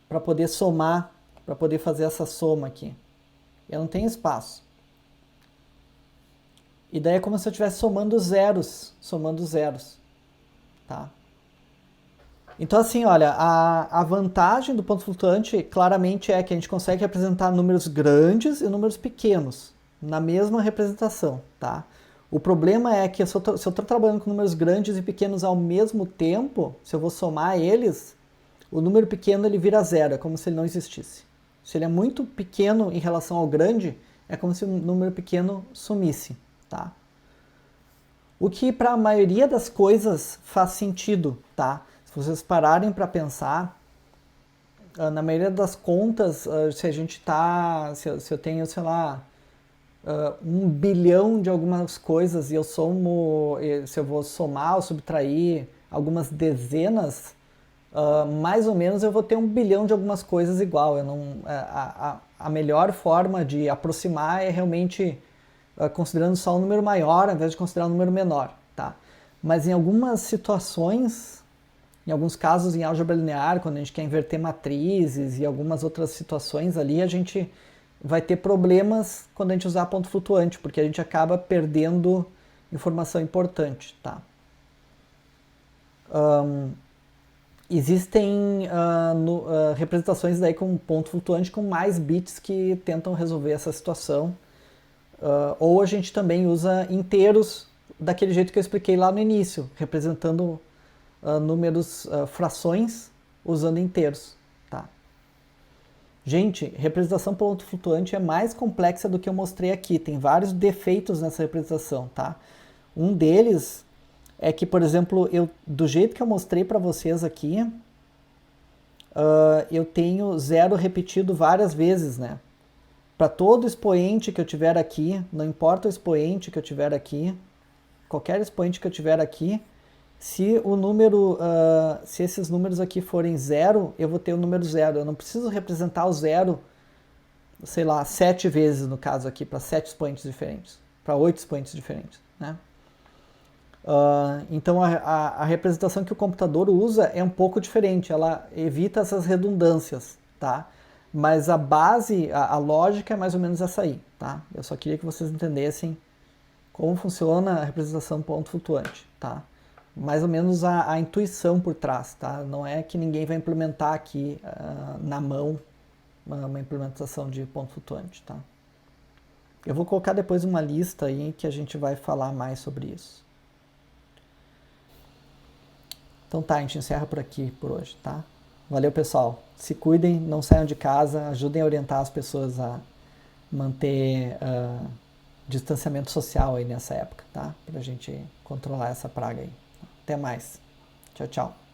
Para poder somar, para poder fazer essa soma aqui. Eu não tenho espaço. E daí é como se eu estivesse somando zeros, tá? Então, assim, olha, a vantagem do ponto flutuante claramente é que a gente consegue representar números grandes e números pequenos na mesma representação, tá? O problema é que se eu estou trabalhando com números grandes e pequenos ao mesmo tempo, se eu vou somar eles, o número pequeno ele vira zero, é como se ele não existisse. Se ele é muito pequeno em relação ao grande, é como se o número pequeno sumisse, tá? O que para a maioria das coisas faz sentido, tá? Se vocês pararem para pensar, na maioria das contas, se a gente tá, se eu tenho, sei lá, 1 bilhão de algumas coisas e eu somo, se eu vou somar ou subtrair algumas dezenas, mais ou menos eu vou ter 1 bilhão de algumas coisas igual. Eu não, a melhor forma de aproximar é realmente considerando só um número maior, ao invés de considerar um número menor, tá? Mas em algumas situações, em alguns casos em álgebra linear, quando a gente quer inverter matrizes e algumas outras situações ali, a gente vai ter problemas quando a gente usar ponto flutuante, porque a gente acaba perdendo informação importante, tá? Existem representações daí com ponto flutuante com mais bits que tentam resolver essa situação. Ou a gente também usa inteiros daquele jeito que eu expliquei lá no início, representando números, frações, usando inteiros. Tá? Gente, representação por ponto flutuante é mais complexa do que eu mostrei aqui. Tem vários defeitos nessa representação. Tá? Um deles é que, por exemplo, do jeito que eu mostrei para vocês aqui, eu tenho zero repetido várias vezes, né? Para todo expoente que eu tiver aqui, não importa o expoente que eu tiver aqui, qualquer expoente que eu tiver aqui, se o número, se esses números aqui forem zero, eu vou ter o número zero. Eu não preciso representar o zero, sei lá, 7 vezes no caso aqui, para 7 expoentes diferentes, para 8 expoentes diferentes, né? Então a representação que o computador usa é um pouco diferente, ela evita essas redundâncias, tá? Mas a base, a lógica é mais ou menos essa aí, tá? Eu só queria que vocês entendessem como funciona a representação ponto flutuante, tá? Mais ou menos a intuição por trás, tá? Não é que ninguém vai implementar aqui na mão uma implementação de ponto flutuante, tá? Eu vou colocar depois uma lista aí que a gente vai falar mais sobre isso. Então tá, a gente encerra por aqui por hoje, tá? Valeu, pessoal. Se cuidem, não saiam de casa, ajudem a orientar as pessoas a manter distanciamento social aí nessa época, tá? Pra gente controlar essa praga aí. Até mais. Tchau, tchau.